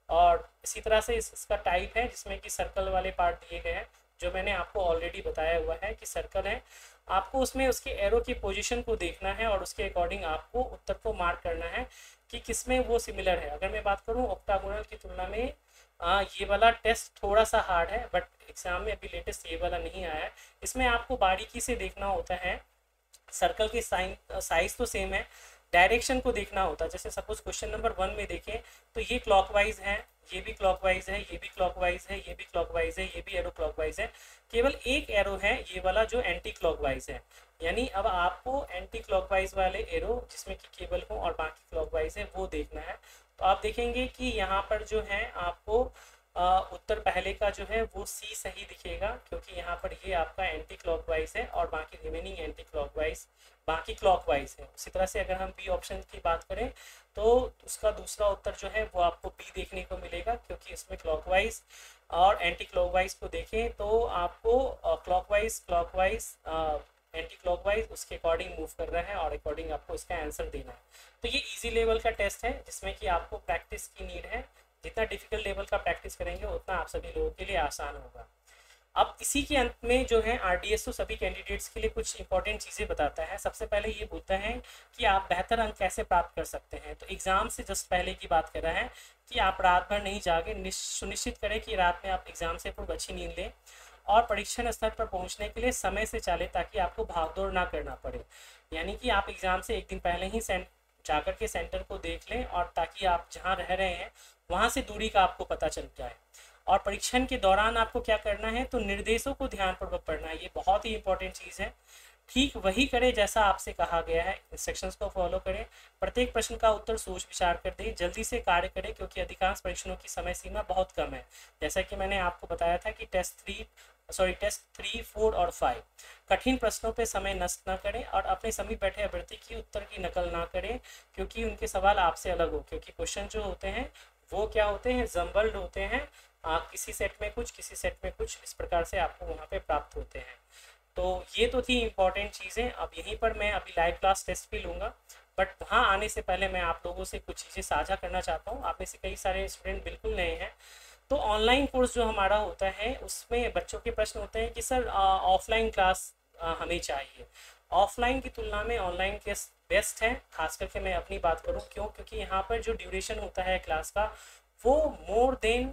और इसी तरह से इसका टाइप है जिसमें कि सर्कल वाले पार्ट दिए गए हैं, जो मैंने आपको ऑलरेडी बताया हुआ है कि सर्कल है। आपको उसमें उसके एरो की पोजीशन को देखना है और उसके अकॉर्डिंग आपको उत्तर को मार्क करना है कि किसमें वो सिमिलर है। अगर मैं बात करूँ ऑक्टागोनल की तुलना में ये वाला टेस्ट थोड़ा सा हार्ड है, बट एग्जाम में अभी लेटेस्ट ये वाला नहीं आया है। इसमें आपको बारीकी से देखना होता है। सर्कल की साइज तो सेम है, डायरेक्शन को देखना होता है। जैसे सपोज क्वेश्चन नंबर 1 में देखें तो ये क्लॉकवाइज है, ये भी क्लॉकवाइज है, ये भी क्लॉकवाइज है, ये भी क्लॉकवाइज है, ये भी एरो क्लॉकवाइज है। केवल एक एरो है ये वाला जो एंटी क्लॉकवाइज है। यानी अब आपको एंटी क्लॉकवाइज वाले एरो जिसमें कि केबल हो और बाकी क्लॉकवाइज है वो देखना है। तो आप देखेंगे कि यहाँ पर जो है आपको उत्तर पहले का जो है वो C सही दिखेगा, क्योंकि यहाँ पर ये आपका एंटी क्लॉकवाइज है और बाकी रिमेनिंग एंटी क्लॉकवाइज बाकी क्लॉकवाइज है। उसी तरह से अगर हम B ऑप्शन की बात करें तो उसका दूसरा उत्तर जो है वो आपको B देखने को मिलेगा, क्योंकि इसमें क्लॉकवाइज और एंटी क्लॉकवाइज को देखें तो आपको क्लॉकवाइज एंटी क्लॉकवाइज उसके अकॉर्डिंग मूव कर रहा है और अकॉर्डिंग आपको इसका आंसर देना है। तो ये इजी लेवल का टेस्ट है जिसमें कि आपको प्रैक्टिस की नीड है। जितना डिफिकल्ट लेवल का प्रैक्टिस करेंगे उतना आप सभी लोगों के लिए आसान होगा। अब इसी के अंत में जो है RDSO सभी कैंडिडेट्स के लिए कुछ इंपॉर्टेंट चीज़ें बताता है। सबसे पहले ये बोलता है कि आप बेहतर अंक कैसे प्राप्त कर सकते हैं। तो एग्ज़ाम से जस्ट पहले की बात कर रहा है कि आप रात भर नहीं जागे, सुनिश्चित करें कि रात में आप एग्ज़ाम से पूर्व अच्छी नींद लें और परीक्षण स्तर पर पहुंचने के लिए समय से चलें ताकि आपको भागदौड़ ना करना पड़े। यानी कि आप एग्ज़ाम से एक दिन पहले ही जाकर के सेंटर को देख लें और ताकि आप जहाँ रह रहे हैं वहाँ से दूरी का आपको पता चल जाए। और परीक्षण के दौरान आपको क्या करना है, तो निर्देशों को ध्यानपूर्वक पढ़ना है। ये बहुत ही इंपॉर्टेंट चीज़ है। ठीक वही करें जैसा आपसे कहा गया है, इंस्ट्रक्शंस को फॉलो करें। प्रत्येक प्रश्न का उत्तर सोच विचार कर दें, जल्दी से कार्य करें क्योंकि अधिकांश परीक्षणों की समय सीमा बहुत कम है। जैसा कि मैंने आपको बताया था कि टेस्ट 3, 4 और 5 कठिन प्रश्नों पे समय नष्ट ना करें और अपने समीप बैठे अभ्यर्थी की उत्तर की नकल ना करें, क्योंकि उनके सवाल आपसे अलग हो। क्योंकि क्वेश्चन जो होते हैं वो क्या होते हैं, जम्बल्ड होते हैं। किसी सेट में कुछ, किसी सेट में कुछ, इस प्रकार से आपको वहाँ पे प्राप्त होते हैं। तो ये तो थी इम्पॉर्टेंट चीज़ें। अब यहीं पर मैं अभी लाइव क्लास टेस्ट भी लूँगा, बट वहाँ आने से पहले मैं आप लोगों से कुछ चीज़ें साझा करना चाहता हूँ। आप में से कई सारे स्टूडेंट बिल्कुल नए हैं। तो ऑनलाइन कोर्स जो हमारा होता है उसमें बच्चों के प्रश्न होते हैं कि सर ऑफलाइन क्लास हमें चाहिए। ऑफलाइन की तुलना में ऑनलाइन क्लास बेस्ट है। खास करके मैं अपनी बात करूँ क्यों, क्योंकि यहाँ पर जो ड्यूरेशन होता है क्लास का वो मोर देन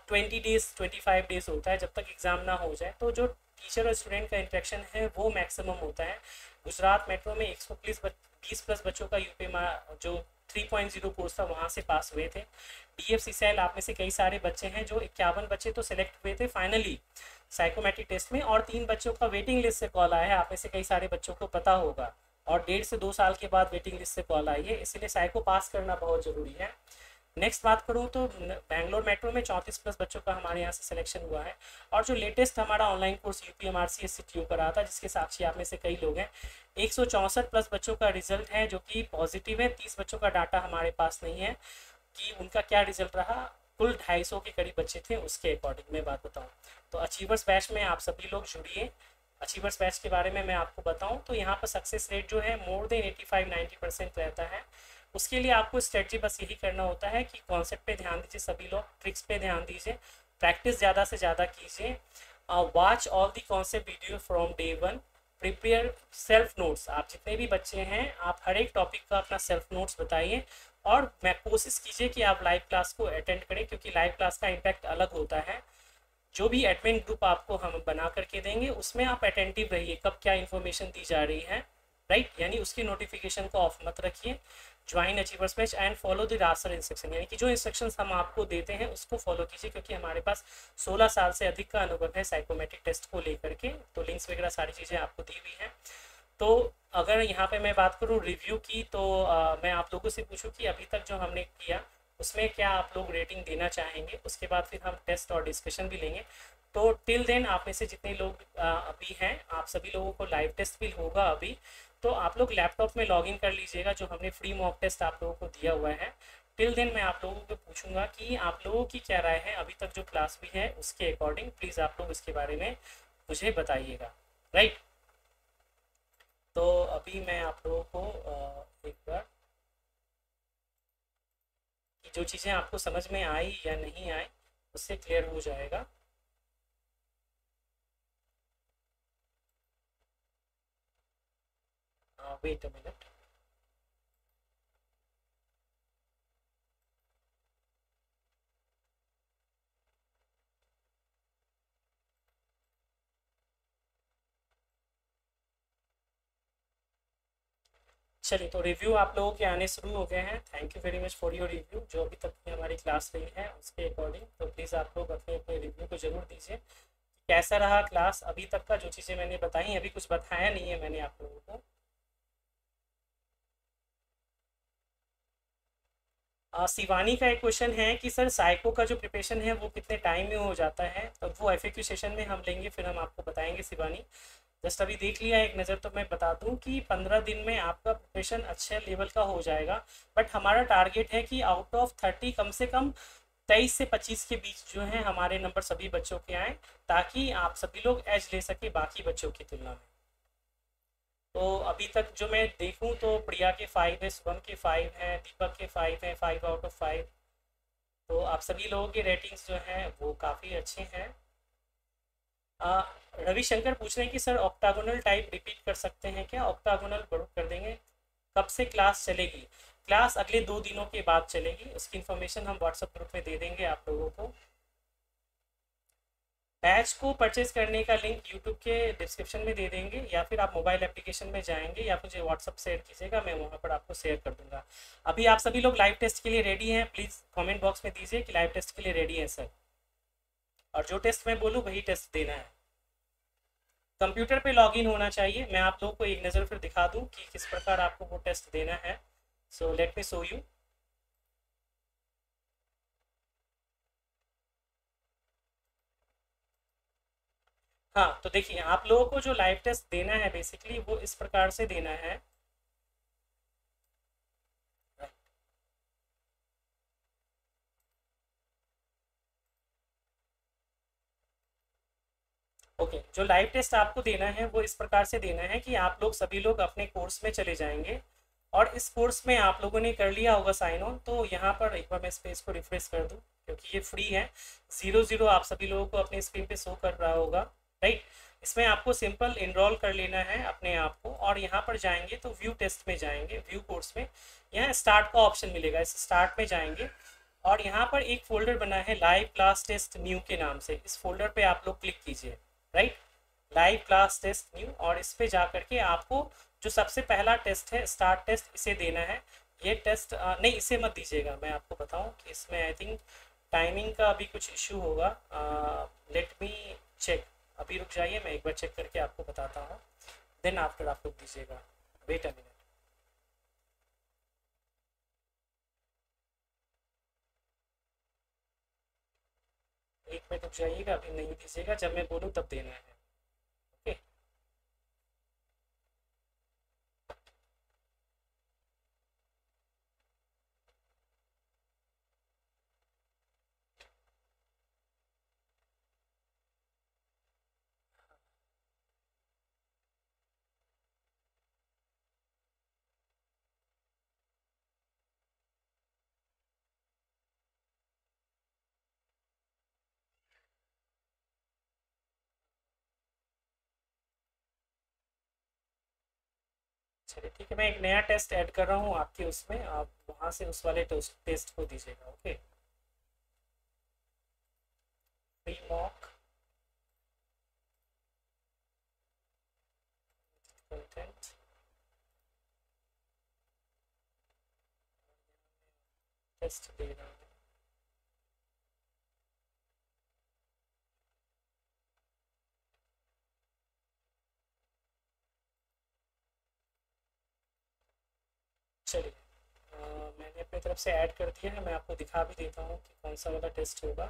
20 डेज 25 डेज होता है जब तक एग्ज़ाम ना हो जाए। तो जो टीचर और स्टूडेंट का इंटरेक्शन है वो मैक्सिमम होता है। गुजरात मेट्रो में 120 प्लस बच्चों का यूपी जो 3.0 कोर्स था वहाँ से पास हुए थे। DFCCL आप में से कई सारे बच्चे हैं, जो 51 बच्चे तो सिलेक्ट हुए थे फाइनली साइकोमेट्रिक टेस्ट में, और 3 बच्चों का वेटिंग लिस्ट से कॉल आया है। आप में से कई सारे बच्चों को पता होगा, और 1.5 से 2 साल के बाद वेटिंग लिस्ट से कॉल आई है, इसलिए साइको पास करना बहुत ज़रूरी है। नेक्स्ट बात करूँ तो बैंगलोर मेट्रो में 34 प्लस बच्चों का हमारे यहाँ से सिलेक्शन हुआ है। और जो लेटेस्ट हमारा ऑनलाइन कोर्स UPMRC SCTU का रहा था, जिसके साक्षी आप में से कई लोग हैं, 164 प्लस बच्चों का रिजल्ट है जो कि पॉजिटिव है। 30 बच्चों का डाटा हमारे पास नहीं है कि उनका क्या रिजल्ट रहा। कुल 250 के करीब बच्चे थे, उसके अकॉर्डिंग मैं बात बताऊँ तो अचीवर्स बैच में आप सभी लोग जुड़िए। अचीवर्स बैच के बारे में मैं आपको बताऊं तो यहाँ पर सक्सेस रेट जो है मोर देन 85-90% रहता है। उसके लिए आपको स्ट्रेटजी बस यही करना होता है कि कॉन्सेप्ट पे ध्यान दीजिए, सभी लोग ट्रिक्स पे ध्यान दीजिए, प्रैक्टिस ज़्यादा से ज़्यादा कीजिए। Watch all the concept video from day one. Prepare self notes, आप जितने भी बच्चे हैं आप हर एक टॉपिक का अपना सेल्फ नोट्स बताइए। और मैं कोशिश कीजिए कि आप लाइव क्लास को अटेंड करें, क्योंकि लाइव क्लास का इम्पैक्ट अलग होता है। जो भी एडमिन ग्रुप आपको हम बना करके देंगे उसमें आप अटेंटिव रहिए, कब क्या इन्फॉर्मेशन दी जा रही है, राइट। यानी उसकी नोटिफिकेशन को ऑफ मत रखिए। Join achievers batch and follow the raster instruction, यानी कि जो इंस्ट्रक्शंस हम आपको देते हैं उसको फॉलो कीजिए, क्योंकि हमारे पास 16 साल से अधिक का अनुभव है साइकोमेट्रिक टेस्ट को लेकर के। तो लिंक्स वगैरह सारी चीज़ें आपको दी हुई हैं। तो अगर यहाँ पे मैं बात करूँ रिव्यू की, तो मैं आप लोगों से पूछूँ कि अभी तक जो हमने किया उसमें क्या आप लोग रेटिंग देना चाहेंगे। उसके बाद फिर हम टेस्ट और डिस्कशन भी लेंगे। तो टिल देन आप में से जितने लोग अभी हैं, आप सभी लोगों को लाइव टेस्ट भी होगा अभी। तो आप लोग लैपटॉप में लॉगिन कर लीजिएगा, जो हमने फ्री मॉक टेस्ट आप लोगों को दिया हुआ है। टिल देन मैं आप लोगों को पूछूंगा कि आप लोगों की क्या राय है अभी तक जो क्लास भी है उसके अकॉर्डिंग। प्लीज़ आप लोग इसके बारे में मुझे बताइएगा, राइट। तो अभी मैं आप लोगों को एक बार कि जो चीज़ें आपको समझ में आई या नहीं आई उससे क्लियर हो जाएगा। Wait a minute. चलिए, तो रिव्यू आप लोगों के आने शुरू हो गए हैं। Thank you very much for your review. जो अभी तक की हमारी क्लास रही है उसके अकॉर्डिंग, तो प्लीज़ आप लोग अपने अपने रिव्यू को जरूर दीजिए। कैसा रहा क्लास अभी तक का, जो चीज़ें मैंने बताई, अभी कुछ बताया नहीं है मैंने आप लोगों को। शिवानी का एक क्वेश्चन है कि सर साइको का जो प्रिपरेशन है वो कितने टाइम में हो जाता है, तो वो एफएक्यू सेशन में हम लेंगे, फिर हम आपको बताएंगे शिवानी। जस्ट अभी देख लिया एक नज़र, तो मैं बता दूं कि 15 दिन में आपका प्रिपरेशन अच्छे लेवल का हो जाएगा। बट हमारा टारगेट है कि आउट ऑफ 30 कम से कम 23 से 25 के बीच जो है हमारे नंबर सभी बच्चों के आए, ताकि आप सभी लोग एज ले सके बाकी बच्चों की तुलना में। तो अभी तक जो मैं देखूं तो प्रिया के 5 है, शुभम के 5 हैं, दीपक के 5 हैं, 5 आउट ऑफ 5। तो आप सभी लोगों के रेटिंग्स जो हैं वो काफ़ी अच्छे हैं। आ, रविशंकर पूछ रहे हैं कि सर ऑक्टागोनल टाइप रिपीट कर सकते हैं क्या। ऑक्टागोनल कर देंगे। कब से क्लास चलेगी। क्लास अगले 2 दिनों के बाद चलेगी, उसकी इन्फॉर्मेशन हम व्हाट्सएप ग्रुप में दे देंगे आप लोगों को। बैच को परचेज करने का लिंक यूट्यूब के डिस्क्रिप्शन में दे देंगे, या फिर आप मोबाइल एप्लीकेशन में जाएंगे या मुझे व्हाट्सअप शेयर कीजिएगा, मैं वहाँ पर आपको शेयर कर दूंगा। अभी आप सभी लोग लाइव टेस्ट के लिए रेडी हैं, प्लीज़ कमेंट बॉक्स में दीजिए कि लाइव टेस्ट के लिए रेडी है सर। और जो टेस्ट मैं बोलूँ वही टेस्ट देना है। कंप्यूटर पे लॉगिन होना चाहिए। मैं आप लोगों को एक नज़र फिर दिखा दूँ कि किस प्रकार आपको वो टेस्ट देना है। So let me show you. हाँ, तो देखिए आप लोगों को जो लाइव टेस्ट देना है बेसिकली वो इस प्रकार से देना है। ओके, जो लाइव टेस्ट आपको देना है वो इस प्रकार से देना है कि आप लोग सभी लोग अपने कोर्स में चले जाएंगे, और इस कोर्स में आप लोगों ने कर लिया होगा साइन ऑन। तो यहाँ पर एक बार मैं स्पेस को रिफ्रेश कर दूँ, क्योंकि ये फ्री है। 0 0 आप सभी लोगों को अपने स्क्रीन पे शो कर रहा होगा, राइट। इसमें आपको सिंपल इनरोल कर लेना है अपने आप को, और यहाँ पर जाएंगे तो व्यू टेस्ट में जाएंगे, व्यू कोर्स में यहाँ स्टार्ट का ऑप्शन मिलेगा, इस स्टार्ट में जाएंगे। और यहाँ पर एक फोल्डर बना है लाइव क्लास टेस्ट न्यू के नाम से, इस फोल्डर पे आप लोग क्लिक कीजिए, right. Live class test new, और इस पे जा करके आपको जो सबसे पहला टेस्ट है स्टार्ट टेस्ट, इसे देना है। ये टेस्ट नहीं, इसे मत दीजिएगा, मैं आपको बताऊं कि इसमें आई थिंक टाइमिंग का अभी कुछ इशू होगा। Let me check. अभी रुक जाइए, मैं एक बार चेक करके आपको बताता हूँ, देन आफ्टर आप लोग दीजिएगा। Wait a minute. एक मिनट रुक जाइएगा, अभी नहीं दीजिएगा, जब मैं बोलूँ तब देना है। ओके। चलिए ठीक है, मैं एक नया टेस्ट ऐड कर रहा हूँ आपके उसमें, आप वहाँ से उस वाले टेस्ट को दीजिएगा। Okay, free mock content test दे रहा हूँ। चलिए, मैंने अपनी तरफ से ऐड कर दिया है, मैं आपको दिखा भी देता हूँ कि कौन सा वाला टेस्ट होगा।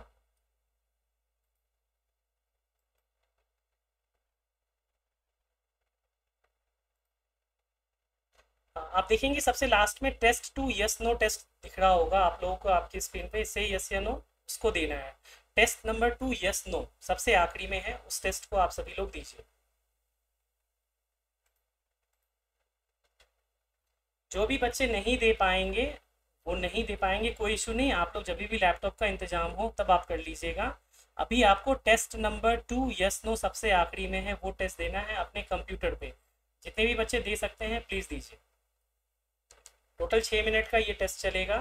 आप देखेंगे सबसे लास्ट में test two yes no test दिख रहा होगा आप लोगों को आपकी स्क्रीन पे, इससे यस या नो उसको देना है। टेस्ट नंबर 2 यस नो सबसे आखिरी में है, उस टेस्ट को आप सभी लोग दीजिए। जो भी बच्चे नहीं दे पाएंगे वो नहीं दे पाएंगे, कोई इशू नहीं, आप लोग जब भी लैपटॉप का इंतजाम हो तब आप कर लीजिएगा। अभी आपको टेस्ट नंबर 2 यस नो सबसे आखिरी में है, वो टेस्ट देना है अपने कंप्यूटर पे। जितने भी बच्चे दे सकते हैं प्लीज़ दीजिए। टोटल 6 मिनट का ये टेस्ट चलेगा।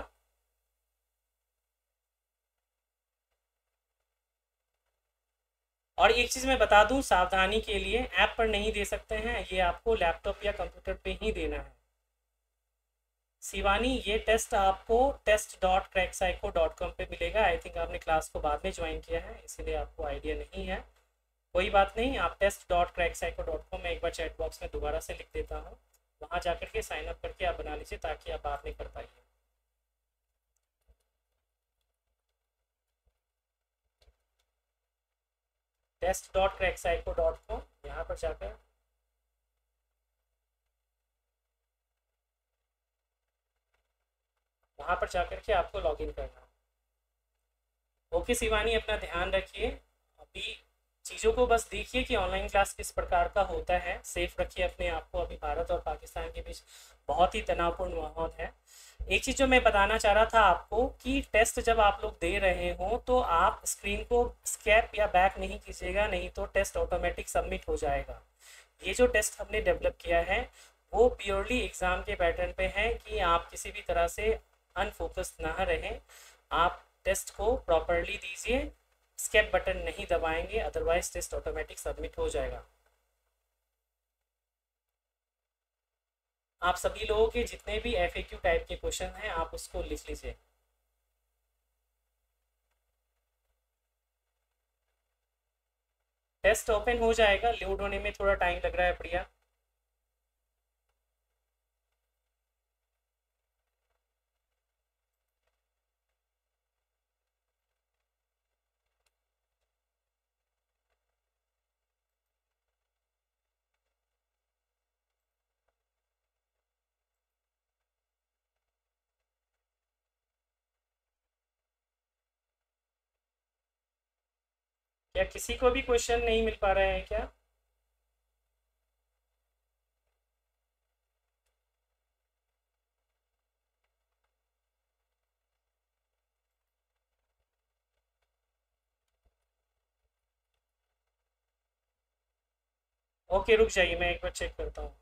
और एक चीज़ मैं बता दूं सावधानी के लिए, ऐप पर नहीं दे सकते हैं, ये आपको लैपटॉप या कंप्यूटर पे ही देना है। शिवानी, ये टेस्ट आपको test.crackpsycho.com पे मिलेगा। आई थिंक आपने क्लास को बाद में ज्वाइन किया है इसीलिए आपको आइडिया नहीं है। कोई बात नहीं, आप test.crackpsycho.com में एक बार चैट बॉक्स में दोबारा से लिख देता हूँ, वहाँ जा करके साइन अप करके आप बना लीजिए ताकि आप बाद में कर पाइए। test.crackpsycho.com यहाँ पर जाकर वहाँ पर जाकर के आपको लॉग इन करना है। ओके शिवानी, अपना ध्यान रखिए। अभी चीज़ों को बस देखिए कि ऑनलाइन क्लास किस प्रकार का होता है, सेफ रखिए अपने आप को। अभी भारत और पाकिस्तान के बीच बहुत ही तनावपूर्ण माहौल है। एक चीज़ जो मैं बताना चाह रहा था आपको कि टेस्ट जब आप लोग दे रहे हो तो आप स्क्रीन को स्कैप या बैक नहीं कीजिएगा, नहीं तो टेस्ट ऑटोमेटिक सबमिट हो जाएगा। ये जो टेस्ट हमने डेवलप किया है वो प्योरली एग्ज़ाम के पैटर्न पे है कि आप किसी भी तरह से अनफोकस्ड ना रहें। आप टेस्ट को प्रॉपरली दीजिए, स्केप बटन नहीं दबाएंगे, अदरवाइज टेस्ट ऑटोमेटिक सबमिट हो जाएगा। आप सभी लोगों के जितने भी FAQ टाइप के क्वेश्चन हैं आप उसको लिख लीजिए। टेस्ट ओपन हो जाएगा, लोड होने में थोड़ा टाइम लग रहा है प्रिया। क्या किसी को भी क्वेश्चन नहीं मिल पा रहे हैं क्या? ओके रुक जाइए, मैं एक बार चेक करता हूँ।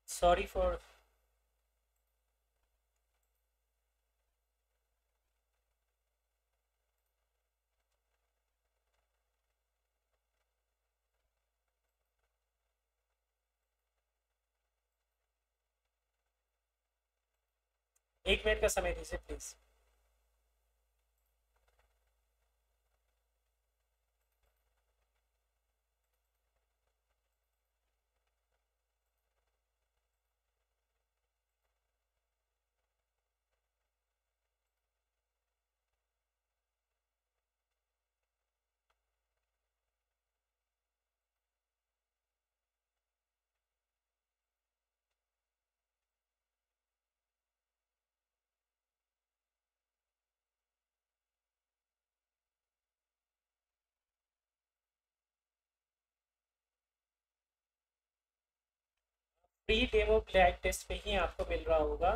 सॉरी फॉर, 1 मिनट का समय दीजिए please. Free demo black test पे ही आपको मिल रहा होगा।